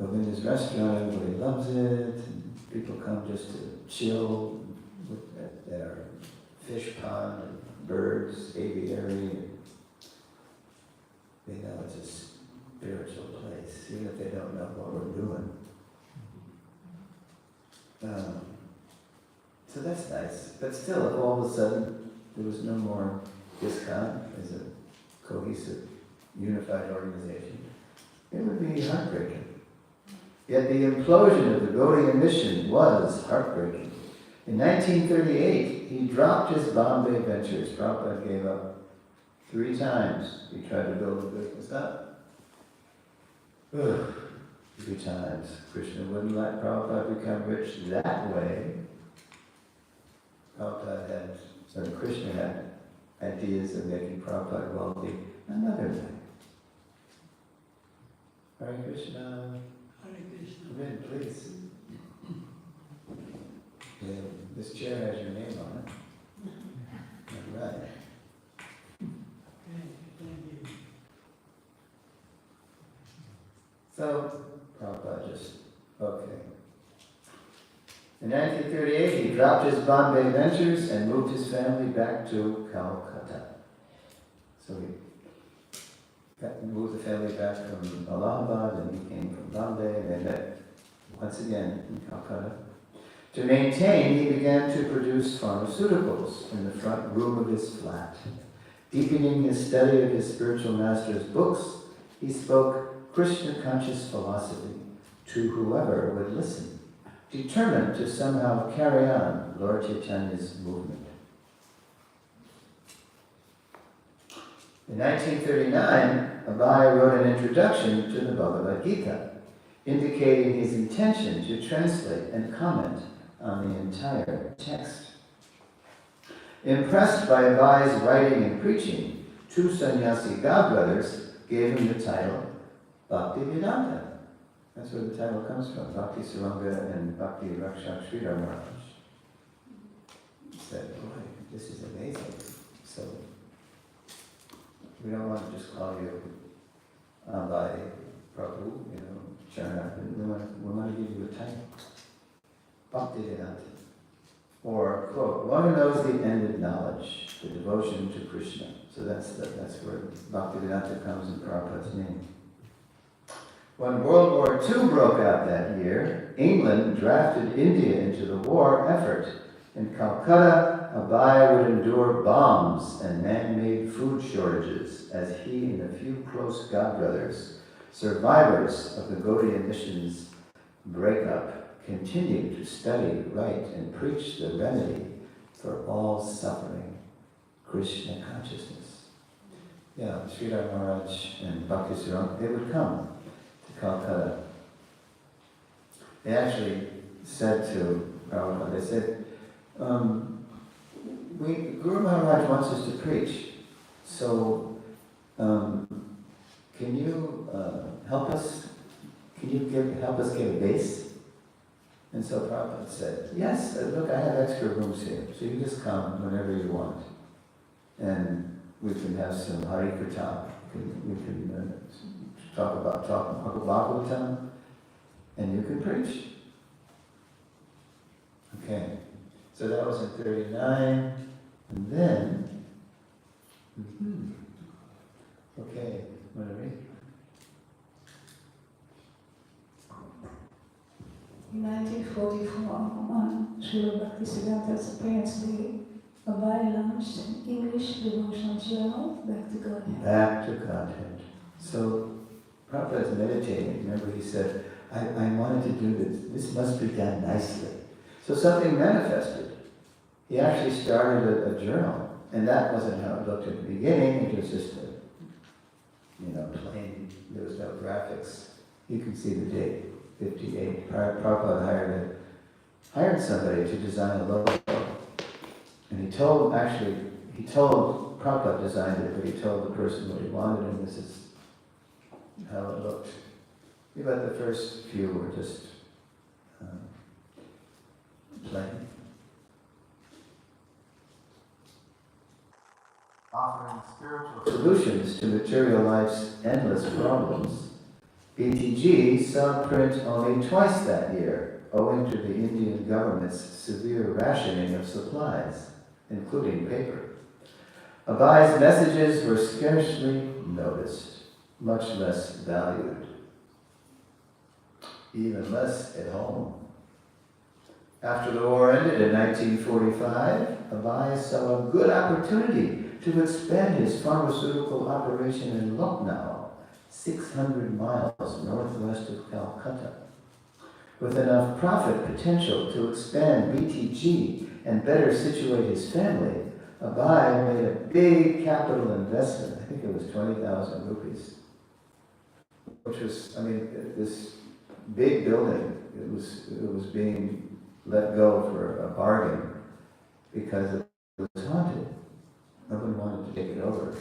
Govinda's restaurant, everybody loves it. And People come just to chill at their fish pond and birds, aviary. They know it's a spiritual place, even if they don't know what we're doing. So that's nice. But still, if all of a sudden there was no more ISKCON as a cohesive, unified organization, it would be heartbreaking. Yet the implosion of the Gaudiya mission was heartbreaking. In 1938, he dropped his Bombay ventures. Prabhupada gave up 3 times. He tried to build a business up. 3 times. Krishna wouldn't let Prabhupada become rich that way. Krishna had ideas of making Prabhupada wealthy another way. Hare Krishna. Hare Krishna. Come in, please. Yeah, this chair has your name on it. All right. Okay, thank you. So, Prabhupada just, okay. In 1938, he dropped his Bombay ventures and moved his family back to Calcutta. So he moved the family back from Allahabad, and he came from Bombay, and they met once again in Calcutta. To maintain, he began to produce pharmaceuticals in the front room of his flat. Deepening his study of his spiritual master's books, he spoke Krishna-conscious philosophy to whoever would listen, determined to somehow carry on Lord Chaitanya's movement. In 1939, Abhay wrote an introduction to the Bhagavad Gita, indicating his intention to translate and comment on the entire text. Impressed by Abhay's writing and preaching, 2 sannyasi godbrothers gave him the title Bhaktivedanta. That's where the title comes from, Bhakti Saranga and Bhakti Rakshak Sridhar Maharaj. He said, boy, this is amazing. So, we don't want to just call you Abhay Prabhu, Charana. We want to give you a title. Bhaktivedanta. Or, quote, one who knows the end of knowledge, the devotion to Krishna. So that's where Bhaktivedanta comes in Prabhupada's name. When World War II broke out that year, England drafted India into the war effort. In Calcutta, Abhay would endure bombs and man-made food shortages as he and a few close godbrothers, survivors of the Gaudiya mission's breakup, continued to study, write, and preach the remedy for all suffering, Krishna consciousness. Yeah, Sridhar Maharaj and Bhakti Saranga, they would come to Calcutta. They actually said to Prabhupada, they said, Guru Maharaj wants us to preach, so can you help us? Can you help us get a base? And so Prabhupada said, yes, look, I have extra rooms here, so you just come whenever you want. And we can have some Hare Krsna. We can talk about Bhagavatam, and you can preach. Okay, so that was in 1939, and then, okay, want to read? In 1944, on Srila Bhaktisiddhanta's appearance day, Abhay launched an English devotional journal, Back to Godhead. Back to Godhead. So, Prabhupada is meditating. Remember he said, I wanted to do this. This must be done nicely. So something manifested. He actually started a journal. And that wasn't how it looked at the beginning. It was just plain. There was no graphics. You can see the date. 58. Prabhupada hired somebody to design a logo. And he told, Prabhupada designed it, but he told the person what he wanted, and this is how it looked. But the first few were just plain. Offering spiritual solutions to material life's endless problems. BTG saw print only twice that year, owing to the Indian government's severe rationing of supplies, including paper. Abai's messages were scarcely noticed, much less valued, even less at home. After the war ended in 1945, Abai saw a good opportunity to expand his pharmaceutical operation in Lucknow, 600 miles northwest of Calcutta. With enough profit potential to expand BTG and better situate his family, Abai made a big capital investment. I think it was 20,000 rupees, which was, this big building. It was being let go for a bargain because it was haunted. Nobody wanted to take it over.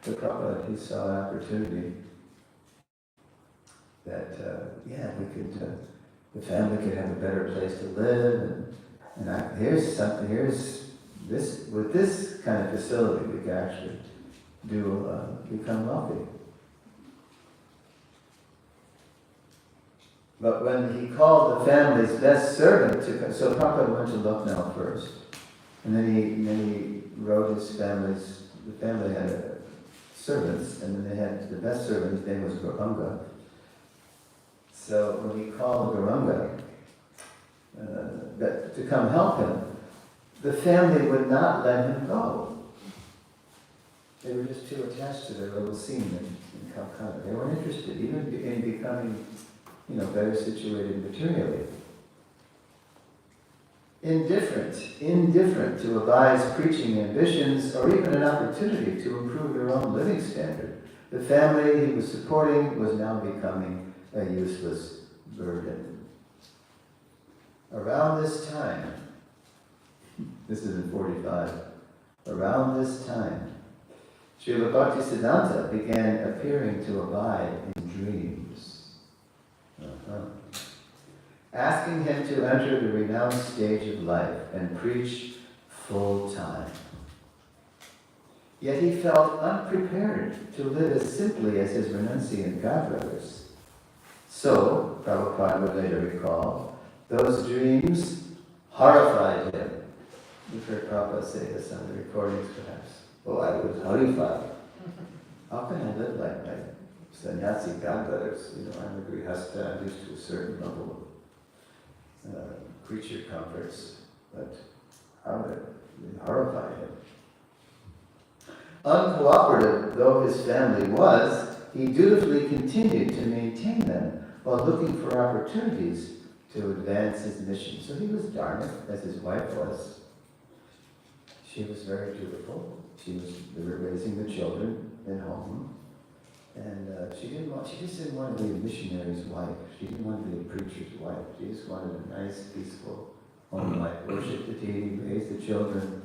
The Prabhupada, he saw an opportunity that, the family could have a better place to live, with this kind of facility, we could actually become wealthy. But when he called the family's best servant so Prabhupada went to Lucknow first, and then he wrote his the family had servants, and then they had the best servant, his name was Gauranga. So when he called Gauranga to come help him, the family would not let him go. They were just too attached to their little scene in Calcutta. They weren't interested even in becoming, better situated materially. Indifferent to Abai's preaching ambitions or even an opportunity to improve their own living standard, the family he was supporting was now becoming a useless burden. Around this time, this is in 45, around this time, Srila Bhaktisiddhanta began appearing to Abai in dreams. Asking him to enter the renounced stage of life and preach full time. Yet he felt unprepared to live as simply as his renunciant godbrothers. So, Prabhupada would later recall, those dreams horrified him. You've heard Prabhupada say this on the recordings perhaps. Oh, I was horrified. How can I live like my sannyasi godbrothers? I'm a grihastha, I'm used to a certain level of creature comforts, but how did it horrify him? Uncooperative though his family was, he dutifully continued to maintain them while looking for opportunities to advance his mission. So he was dharmic, as his wife was. She was very dutiful. They were raising the children at home. And she just didn't want to be a missionary's wife. She didn't want to be a preacher's wife. She just wanted a nice, peaceful home life. Worship the deity, raise the children,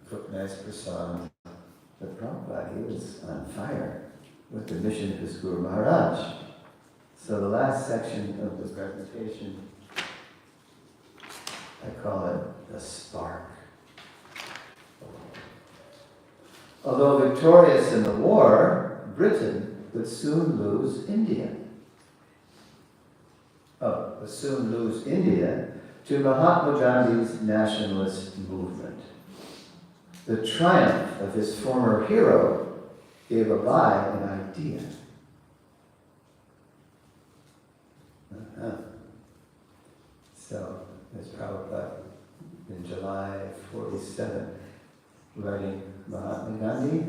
cook nice prasad. But Prabhupada, he was on fire with the mission of his Guru Maharaj. So the last section of the presentation, I call it the spark. Although victorious in the war, Britain would soon lose India. To Mahatma Gandhi's nationalist movement. The triumph of his former hero gave Abai an idea. So, there's Prabhupada in July 47 writing Mahatma Gandhi,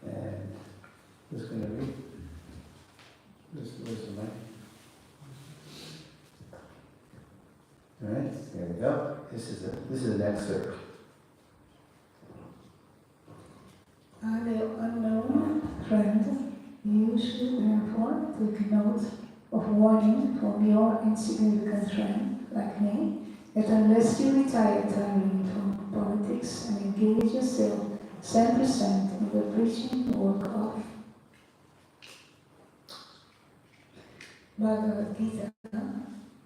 and who's going to read? Where's the mic? All right, there we go. This is an excerpt. Are the unknown friend, you should therefore take note of warning from your insignificant friend, like me, that unless you retire entirely from politics and engage yourself 10% in the preaching work of Bhagavad Gita,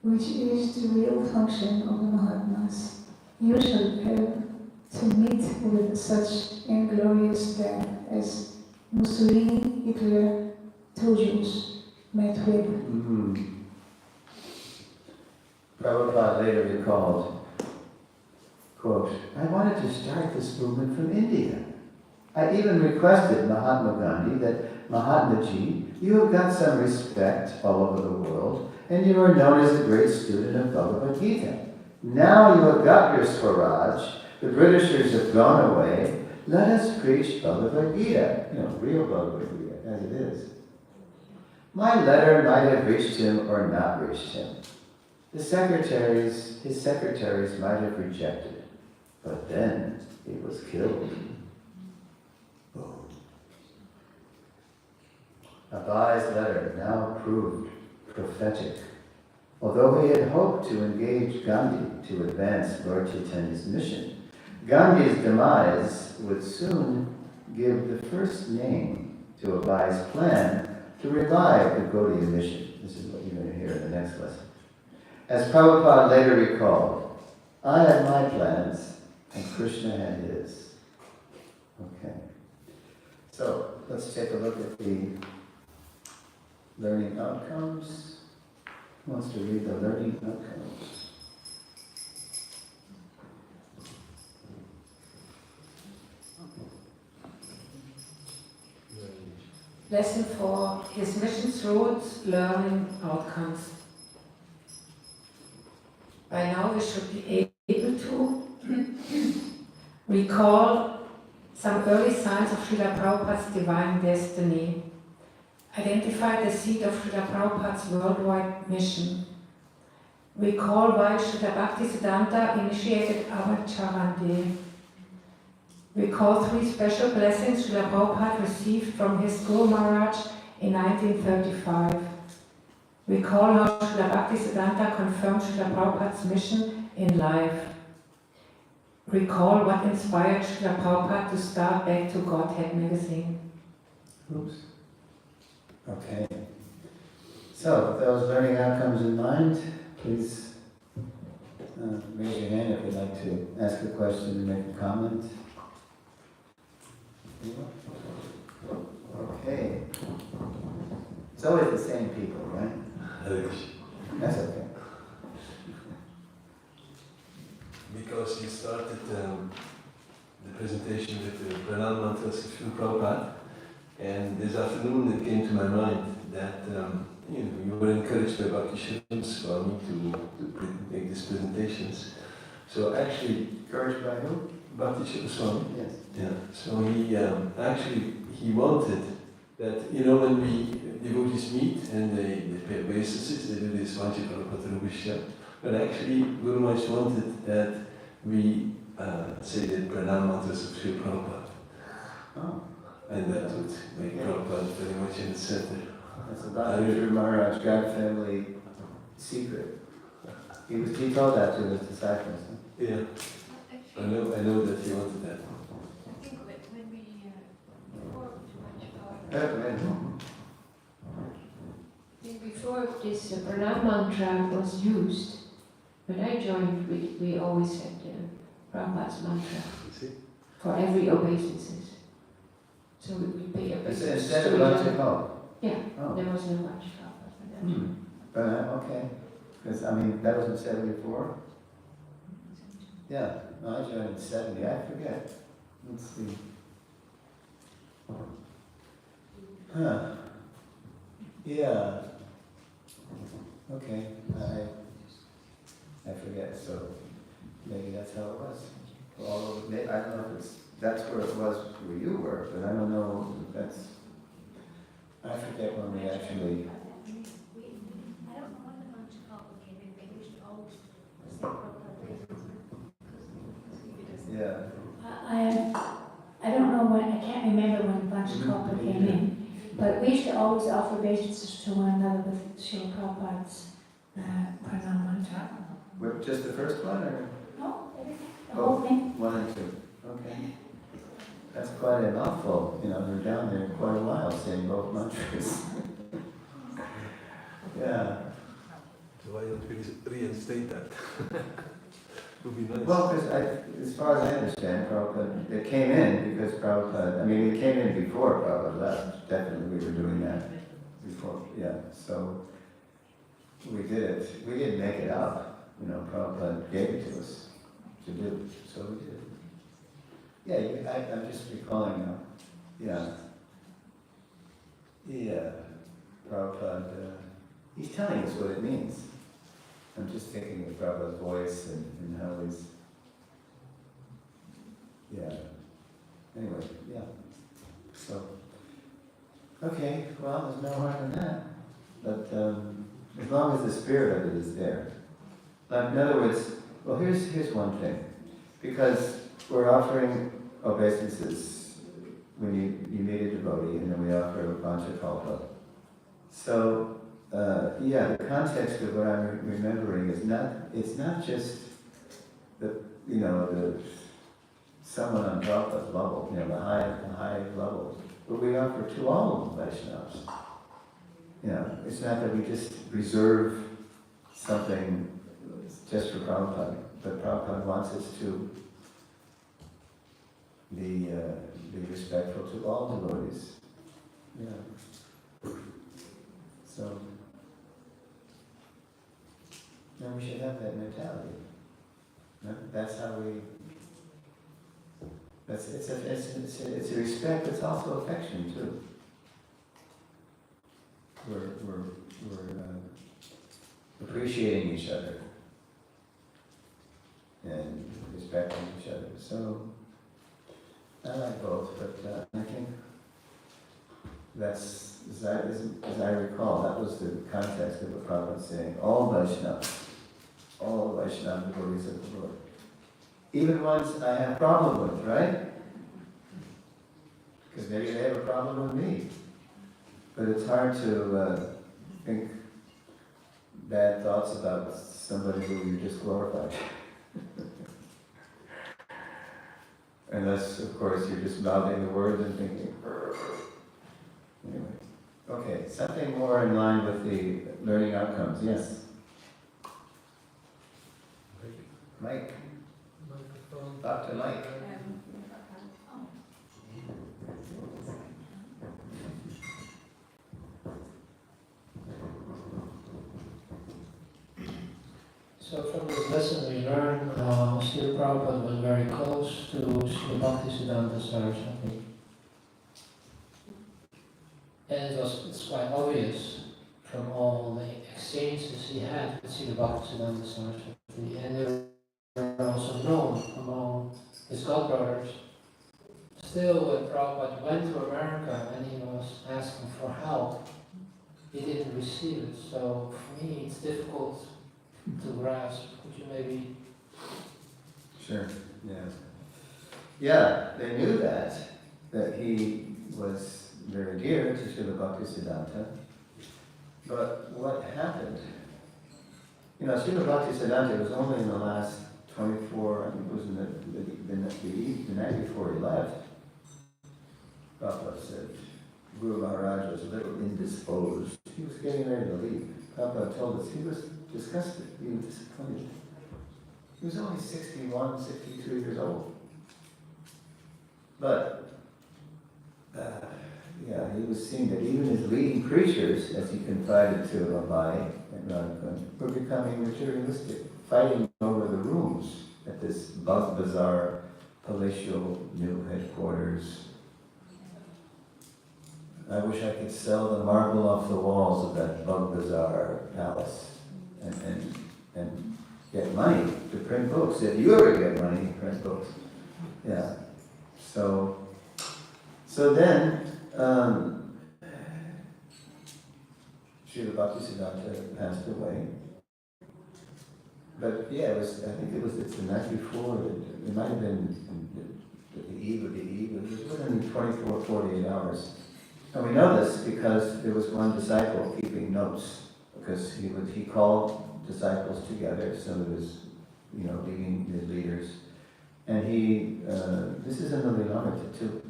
which is the real function of the Mahatmas, you should have to meet with such inglorious death as Mussolini, Hitler, Tojo's met with. Prabhupada later recalled, quote, I wanted to start this movement from India. I even requested Mahatma Gandhi that, Mahatma Ji, you have got some respect all over the world, and you are known as a great student of Bhagavad Gita. Now you have got your Swaraj, the Britishers have gone away, let us preach Bhagavad Gita, real Bhagavad Gita, as it is. My letter might have reached him or not reached him. His secretaries might have rejected it, but then he was killed. Abai's letter now proved prophetic. Although he had hoped to engage Gandhi to advance Lord Chaitanya's mission, Gandhi's demise would soon give the first name to Abai's plan to revive the Gaudiya mission. This is what you're going to hear in the next lesson. As Prabhupada later recalled, I had my plans and Krishna had his. Okay. So let's take a look at the learning outcomes. Who wants to read the learning outcomes? Lesson 4, his mission's roots, learning outcomes. By now we should be able to recall some early signs of Srila Prabhupada's divine destiny, identify the seed of Srila Prabhupada's worldwide mission, recall why Srila Bhaktisiddhanta initiated Acharya, recall 3 special blessings Srila Prabhupada received from his Guru Maharaj in 1935. Recall how Srila Bhaktisiddhanta confirmed Srila Prabhupada's mission in life. Recall what inspired Srila Prabhupada to start Back to Godhead magazine. Oops. Okay. So, with those learning outcomes in mind, please raise your hand if you'd like to ask a question and make a comment. Okay. It's always the same people, right? That's okay. Because you started the presentation with the Pranam Mantras of Srila Prabhupada, and this afternoon it came to my mind that you were encouraged by Bhakti Swami to make these presentations. So actually, encouraged by who? Bhakti Swami. Yes. Yeah. So he wanted that when we devotees meet and they pay obeisances, they do this Vanchikarapataruvisha. But actually, Guru Maharaj wanted that we say the Pranam Mantras of Srila Prabhupada. Oh. And that would make Prabhupada very much in the center. That's about Guru Maharaj, God family secret. He told that to his disciples. Huh? Yeah. I know that he wanted that. I think when we before this Pranam mantra was used, when I joined, we always had Prabhupada's mantra for every obeisances. So we pay obeisances. Instead of Vanchikal? Yeah, oh. There was no Vanchikal for that. But okay, because that was in 74? Yeah, no, I joined in 70, I forget. Let's see. Huh. Yeah. Okay, I forget, so maybe that's how it was. Although, I don't know if that's where it was where you were, but I don't know if that's, I forget when we actually. I don't know when the bunch of couple came in, they used to always say Prabhupada. Yeah. I don't know when, I can't remember when Vanchikapa came in, but we used to always offer obeisances to one another with Srila Prabhupada's Pranam mantra. What, just the first one, or? No, the whole thing. 1 and 2, okay. That's quite a mouthful, they're down there quite a while saying both mantras. Yeah. So why don't we reinstate that? Would be nice. Well, because as far as I understand, Prabhupada, it came in because Prabhupada, it came in before Prabhupada left. Definitely we were doing that before, yeah. So we did it. We didn't make it up. Prabhupada gave it to us to do, so we did. Yeah, I'm just recalling now. Yeah, Prabhupada, he's telling us what it means. I'm just thinking of Prabhupada's voice and how he's, anyway, so, okay, well, there's no harm in that, but as long as the spirit of it is there. Like, in other words, well, here's one thing, because we're offering obeisances when you meet a devotee, and then we offer a panchakalpa. So, the context of what I'm remembering is it's not just the someone on Prabhupada's level, the high level, but we offer to all Vaishnavas. It's not that we just reserve something just for Prabhupada, but Prabhupada wants us to be respectful to all devotees. So, and we should have that mentality. That's how we. It's a respect. It's also affection too. We're appreciating each other and respecting each other. So I like both, but I think that's, as I recall, that was the context of what Prabhupada was saying. All Vaishnava devotees of the Lord. Even ones I have a problem with, right? Because maybe they have a problem with me. But it's hard to think bad thoughts about somebody who you just glorified. Unless, of course, you're just mouthing the words and thinking, anyway. Okay, something more in line with the learning outcomes. Yes? Mike? Dr. Mike? So from this lesson we learned how Srila Prabhupada was very close to Srila Bhaktisiddhanta Saraswati. And it's quite obvious from all the exchanges he had with Srila Bhaktisiddhanta Saraswati. And they were also known among his godbrothers. Still, when Prabhupada went to America and he was asking for help, he didn't receive it. So for me, it's difficult to grasp. Could you maybe? Sure. Yeah, they knew that he was very dear to Srila Bhaktisiddhanta. But what happened? Srila Bhaktisiddhanta was only in the last 24, I think it was in the night before he left. Prabhupada said, Guru Maharaj was a little indisposed. He was getting ready to leave. Prabhupada told us he was disgusted, he was disappointed. He was only 61, 62 years old. But, he was seeing that even his leading preachers, as he confided to Abai and Radhadesh, were becoming materialistic, fighting over the rooms at this Bug Bazaar palatial new headquarters. I wish I could sell the marble off the walls of that Bug Bazaar palace and get money to print books. If you ever get money to print books. Yeah. So then, Srila Bhaktisiddhanta passed away. But it's the night before, it might have been the eve of the eve, it was within 24, 48 hours. And we know this because there was one disciple keeping notes, because he called disciples together, some of his, leading his leaders. And this is in the Lilamrita too.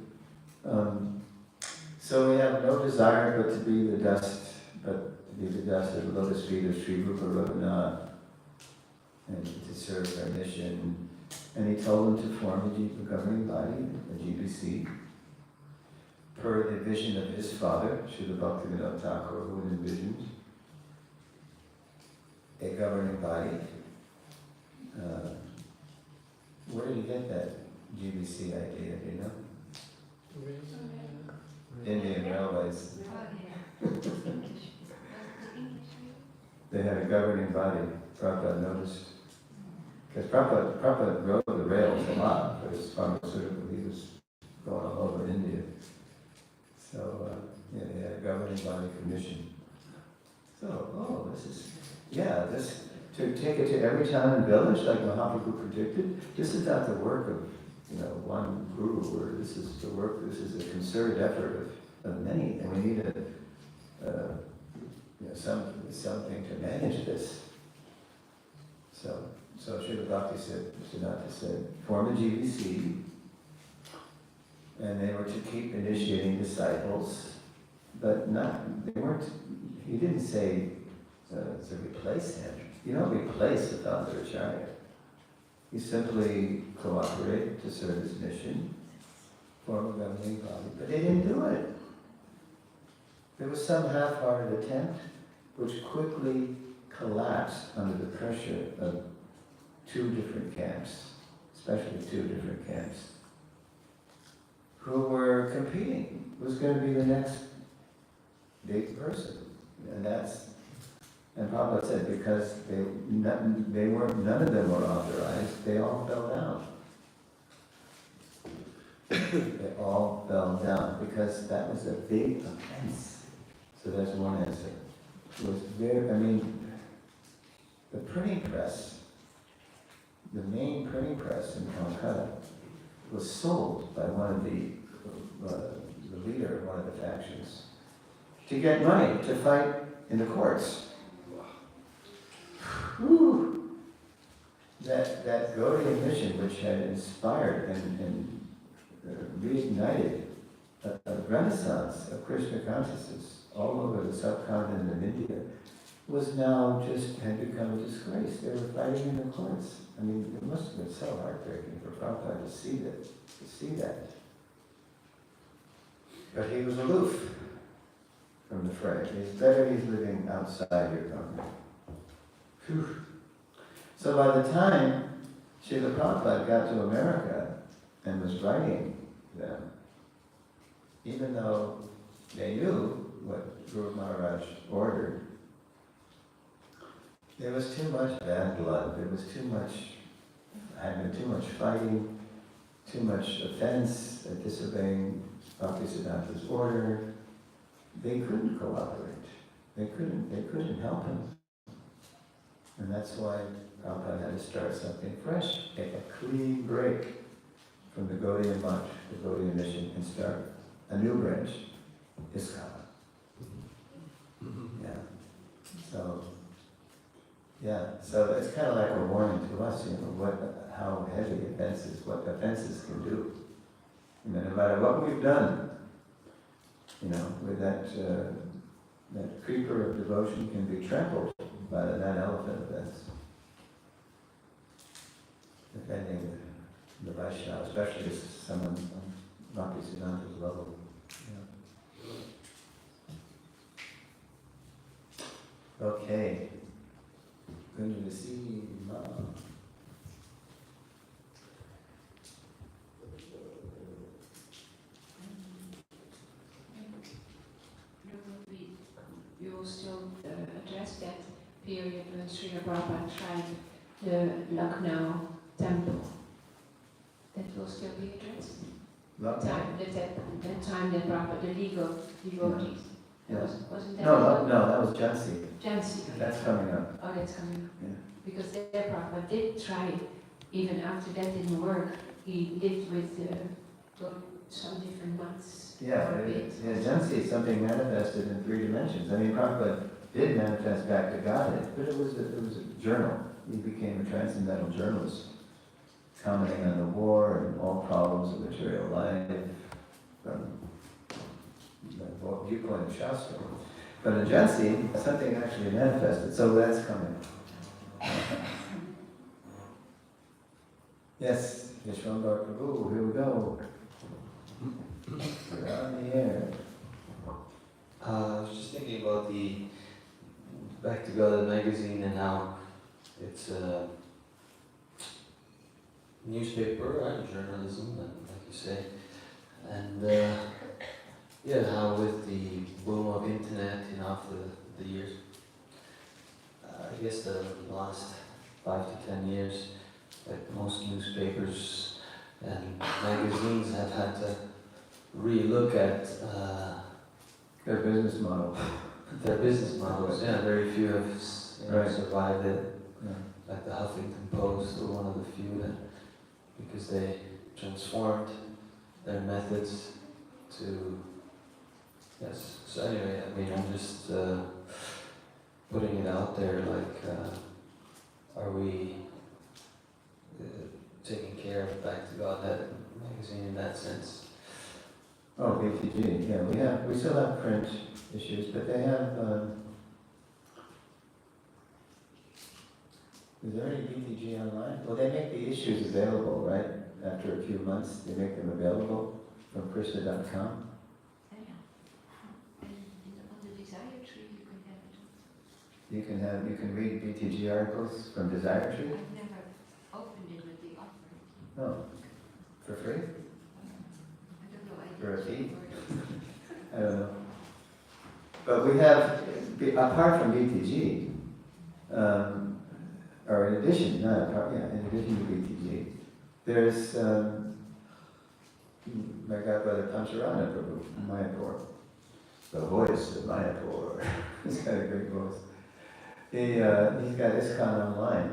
So we have no desire but to be the dust of the lotus feet of Sri Rupa Raghunath, and to serve their mission. And he told them to form a governing body, a GBC, per the vision of his father, Srila Bhaktivinoda Thakur, who had envisioned a governing body GVC idea, do you know? Indian Railways. They had a governing body. Prabhupada noticed. Because Prabhupada rode the rails a lot for his pharmaceutical. He was going all over India. So, yeah, they had a governing body commission. So, this, to take it to every town and village, like Mahaprabhu predicted, this is not the work of, one guru, or this is the work, this is a concerted effort of many, and we need something to manage this. So Srila Bhakti Siddhanta said, form a GVC, and they were to keep initiating disciples, but he didn't say to replace him. You don't replace the founder Acharya. You simply cooperate to serve his mission, form a governing body, but they didn't do it. There was some half-hearted attempt which quickly collapsed under the pressure of two different camps, especially two different camps, who were competing. Who's going to be the next big person? And Prabhupada said because none of them were authorized, they all fell down. They all fell down because that was a big offense. So that's one answer. It was the printing press, the main printing press in Calcutta, was sold by one of the leader of one of the factions to get money to fight in the courts. Whew. That Gaudiya mission, which had inspired and reignited a renaissance of Krishna consciousness all over the subcontinent of India, had become a disgrace. They were fighting in the courts. It must have been so heartbreaking for Prabhupada to see that. But he was aloof from the fray. It's better he's living outside your company. Whew. So by the time Srila Prabhupada got to America and was writing them, even though they knew what Guru Maharaj ordered, there was too much bad blood, there was too much fighting, too much offense at disobeying Bhaktisiddhanta's order. They couldn't cooperate. They couldn't help him. And that's why Prabhupada had to start something fresh, take a clean break from the Gaudiya Mutt, the Gaudiya mission, and start a new branch, ISKCON. So it's kind of like a warning to us, how heavy what offenses can do. No matter what we've done, with that creeper of devotion can be trampled by that elephant offense. Defending the Vaishnava, especially if someone on Bhaktisiddhanta's level. Okay. Going to see Mom. We will still address that period when Srila Prabhupada tried the Lucknow temple. That will still be addressed. That time that Prabhupada, the legal devotees. Yeah. Wasn't that? No, that was Jhansi. Jhansi. That's coming up. Oh, that's coming up. Yeah. Because there Prabhupada did try, even after that didn't work, he did with some different months. Yeah, Jhansi is something manifested in 3 dimensions. Prabhupada did manifest back to Godhead, but it was a journal. He became a transcendental journalist, commenting on the war and all problems of material life from the viewpoint of Shastra. But in Jhansi, something actually manifested, so that's coming. Yes, Vishwambar Prabhu, here we go. We're on the air. I was just thinking about the Back to God magazine and how it's newspaper and journalism, and like you say, and yeah, now with the boom of internet, after the years, I guess the last 5 to 10 years, like most newspapers and magazines have had to re-look at their business model. Their business models, yeah. Very few have Right. survived it. Yeah. Like the Huffington Post, were one of the few that, because they transformed their methods to, yes. So anyway, I mean, I'm just putting it out there, like, are we taking care of Back to Godhead magazine in that sense? Oh, BTG, yeah, we still have print issues, but they have, is there any BTG online? Well, they make the issues available, right? After a few months, they make them available from Krishna.com. Yeah. And on the desire tree you can have it. You can read BTG articles from Desire Tree? I've never opened it with the offering. Oh, for free? I don't know. For a fee? I don't know. But we have, apart from BTG, or in addition, not apart, yeah, in addition to BTG, there's my godbrother Pancharana Prabhu, Mayapur, the voice of Mayapur. He's got a great voice. He's got ISKCON online.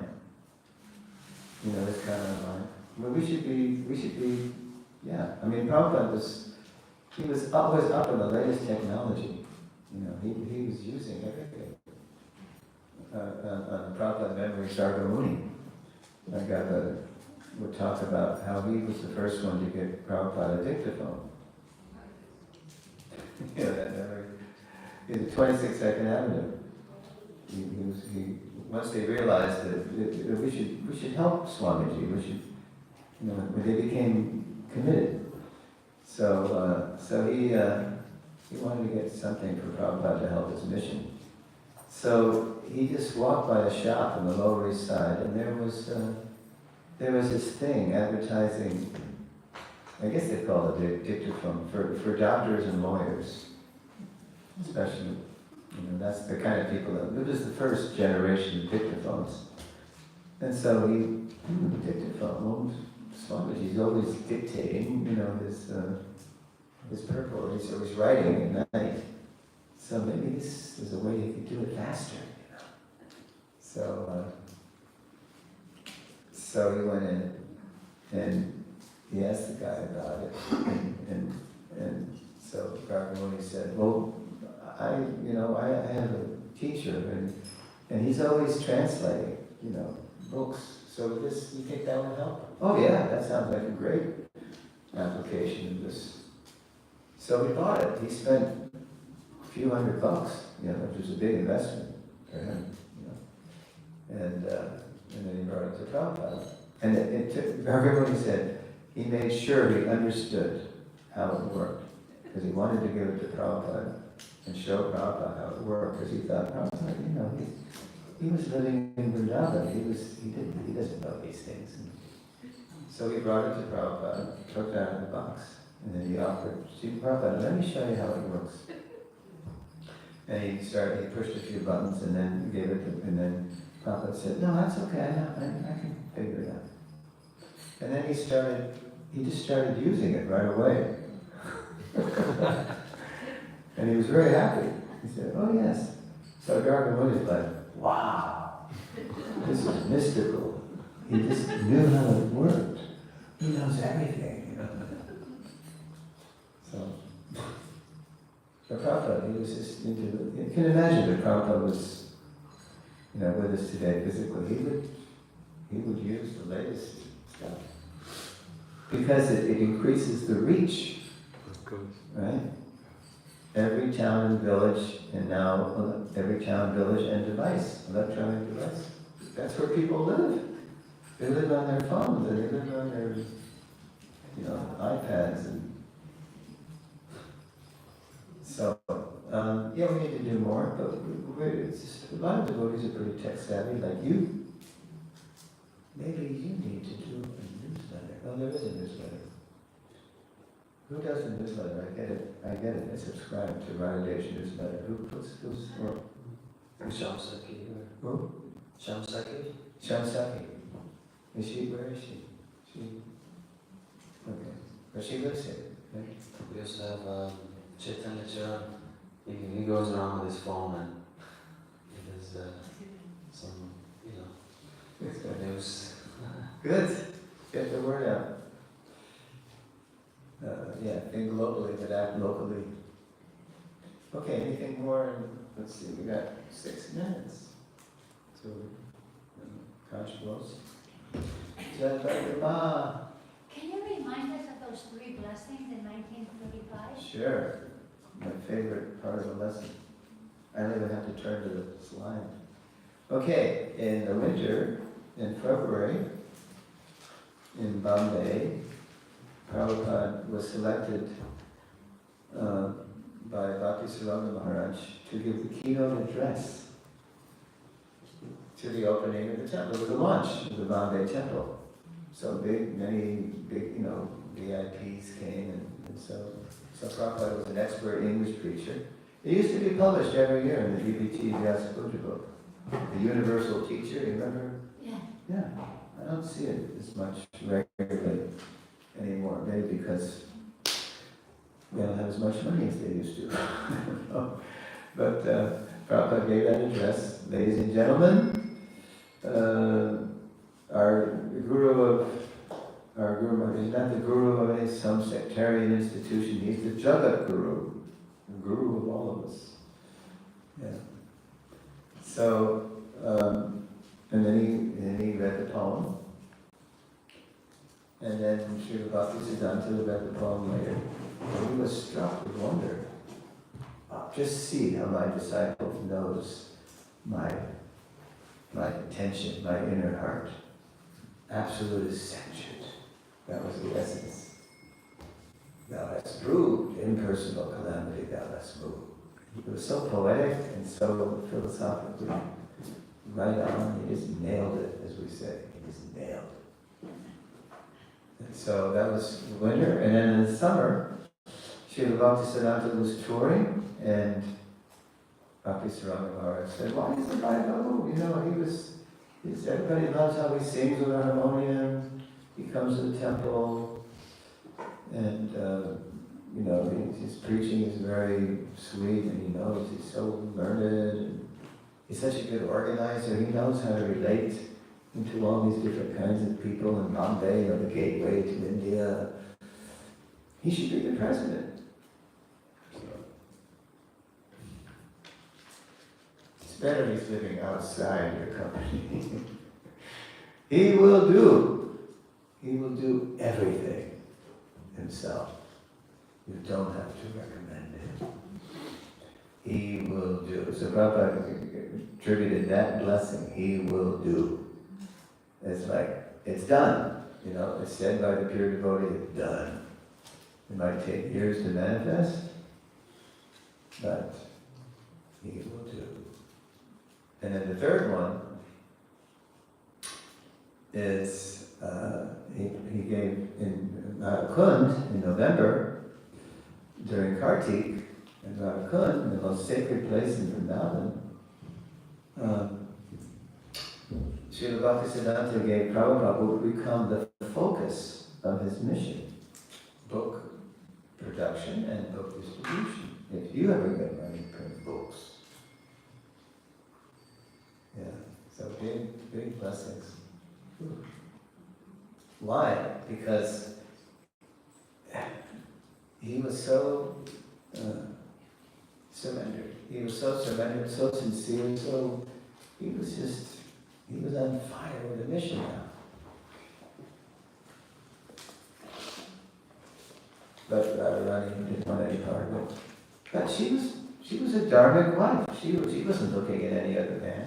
ISKCON online. Well, we should be, yeah. I mean, Prabhupada was always up on the latest technology. He was using everything. On Prabhupada Memory Sargamuni, my godbrother would talk about how he was the first one to get Prabhupada a dictaphone. That memory. He's at 26th Avenue. Once they realized that we should help Swamiji, when they became committed. So he wanted to get something for Prabhupada to help his mission. So he just walked by a shop on the Lower East Side, and there was this thing advertising, I guess they call it a dictaphone, for doctors and lawyers, especially. That's the kind of people it was the first generation of dictaphones. And so dictaphone, Swamiji's always dictating, his purport, so he's writing at night. So maybe this is a way he could do it faster, So he went in and he asked the guy about it, and so Gargamuni said, well, I have a teacher, and he's always translating, books. So you think that would help? Oh yeah, that sounds like a great application of this. So we bought it. He spent a few $100, which was a big investment for him, and then he brought it to Prabhupada. And everybody said he made sure he understood how it worked, because he wanted to give it to Prabhupada and show Prabhupada how it worked, because he thought, Prabhupada, he was living in Vrindavan, he doesn't know these things. And so he brought it to Prabhupada, took it out of the box, and then he offered, see Prabhupada, let me show you how it works. And he pushed a few buttons and then gave it to, and then Prabhupada said, no, that's okay, I can figure it out. And then he just started using it right away. And he was very happy. He said, oh yes. So Gargamuni was like, wow, this is mystical. He just knew how it worked. He knows everything, So Prabhupada, he was just into it. You can imagine if Prabhupada was, with us today physically, he would use the latest stuff. Because it increases the reach. Of course. Right? Every town and village, and now every town, village, and device, electronic device. That's where people live. They live on their phones, and they live on their, iPads, and so, we need to do more, but it's just, a lot of devotees are pretty tech savvy, like you. Maybe you need to do a newsletter. Oh, there is a newsletter. Who does the newsletter? I get it. I subscribe to Radhadesh newsletter. Who's or Shamsaki or who? Shamsaki? Shamsaki. Is she, where is she? Okay. But she lives here, right? We also have Chaitanya Charan. He goes around with his phone and he does some, news. Good. Get the word out. Think globally, but act locally. Okay, anything more? Let's see, we got 6 minutes. So, Kash blows. Can you remind us of those 3 blessings in 1935? Sure. My favorite part of the lesson. I don't even have to turn to the slide. Okay, in the winter, in February, in Bombay, Prabhupada was selected by Bhakti Saranga Maharaj to give the keynote address to the opening of the temple, with the launch of the Bombay temple. So many big, VIPs came, and so Prabhupada was an expert English preacher. It used to be published every year in the DBT Vyasa Puja book. The Universal Teacher, you remember? Yeah. Yeah, I don't see it as much regularly anymore, maybe because they don't have as much money as they used to. But Prabhupada gave that address. Ladies and gentlemen, our guru is not the guru of some sectarian institution. He's the Jagat Guru, the guru of all of us. Yeah. So, and then he read the poem. And then Srila Bhaktisiddhanta read the poem later. And he was struck with wonder. Just see how my disciple knows my intention, my inner heart. Absolute is censured. That was the essence. Thou hast proved impersonal calamity, thou hast moved. It was so poetic and so philosophically right on. He just nailed it, as we say. He just nailed it. And so that was winter. And then in the summer, Srila Bhaktisiddhanta was touring, and Bhakti Saranga Maharaj said, why is the guy go? Everybody loves how he sings with a harmonium. He comes to the temple, and his preaching is very sweet, and he knows he's so learned, and he's such a good organizer. He knows how to relate into all these different kinds of people in Bombay, the gateway to India. He should be the president. It's better he's living outside your company. He will do everything himself. You don't have to recommend him. He will do. So Prabhupada attributed that blessing, he will do. It's like, it's done. It's said by the pure devotee, it's done. It might take years to manifest, but he will do. And then the third one is he gave in Kund in November during Kartik in Kund, the most sacred place in Vrindavan. Srila Bhaktisiddhanta gave Prabhupada what would become the focus of his mission: book production and book distribution. If you ever get money to print books. Yeah, so big blessings. Why? Because he was so surrendered. He was so surrendered, so sincere, he was on fire with a mission now. But Radharani didn't want any part of it. But she was a dharmic wife. She wasn't looking at any other man.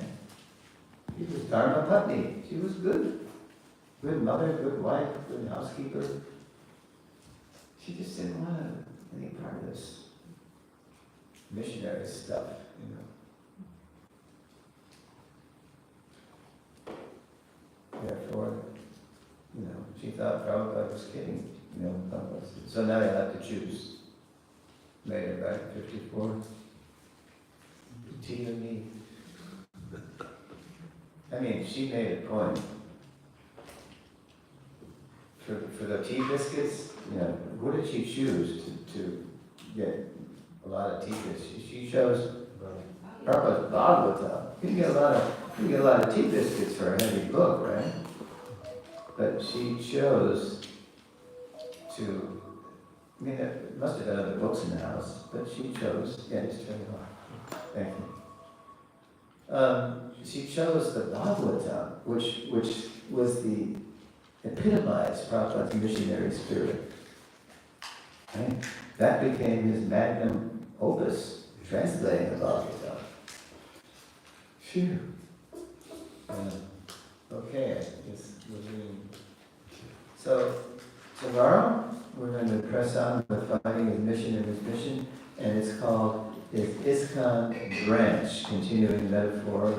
She was Dharma Patni. She was good. Good mother, good wife, good housekeeper. She just didn't want any part of this missionary stuff, Therefore, she thought Prabhupada was kidding. So now they have to choose. Made it back 54. Tea and me. I mean, she made a point. For the tea biscuits, who did she choose to get a lot of tea biscuits? She chose Prabhupada's Bhagavatam. You can get a lot of tea biscuits for a heavy book, right? But she chose to, there must have been other books in the house, but she chose, just turn it on. Thank you. She chose the Bhagavatam, which was the epitomized Prabhupada's missionary spirit. Right? That became his magnum opus, translating the Bhagavatam. Phew. Okay, so tomorrow we're going to press on with finding his mission and his mission, and it's called his ISKCON branch, continuing the metaphor of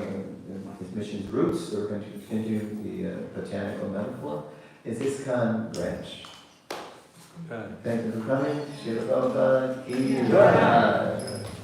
his mission's roots. So we're going to continue the botanical metaphor. It's ISKCON branch. Thank you for coming. Srila Prabhupada.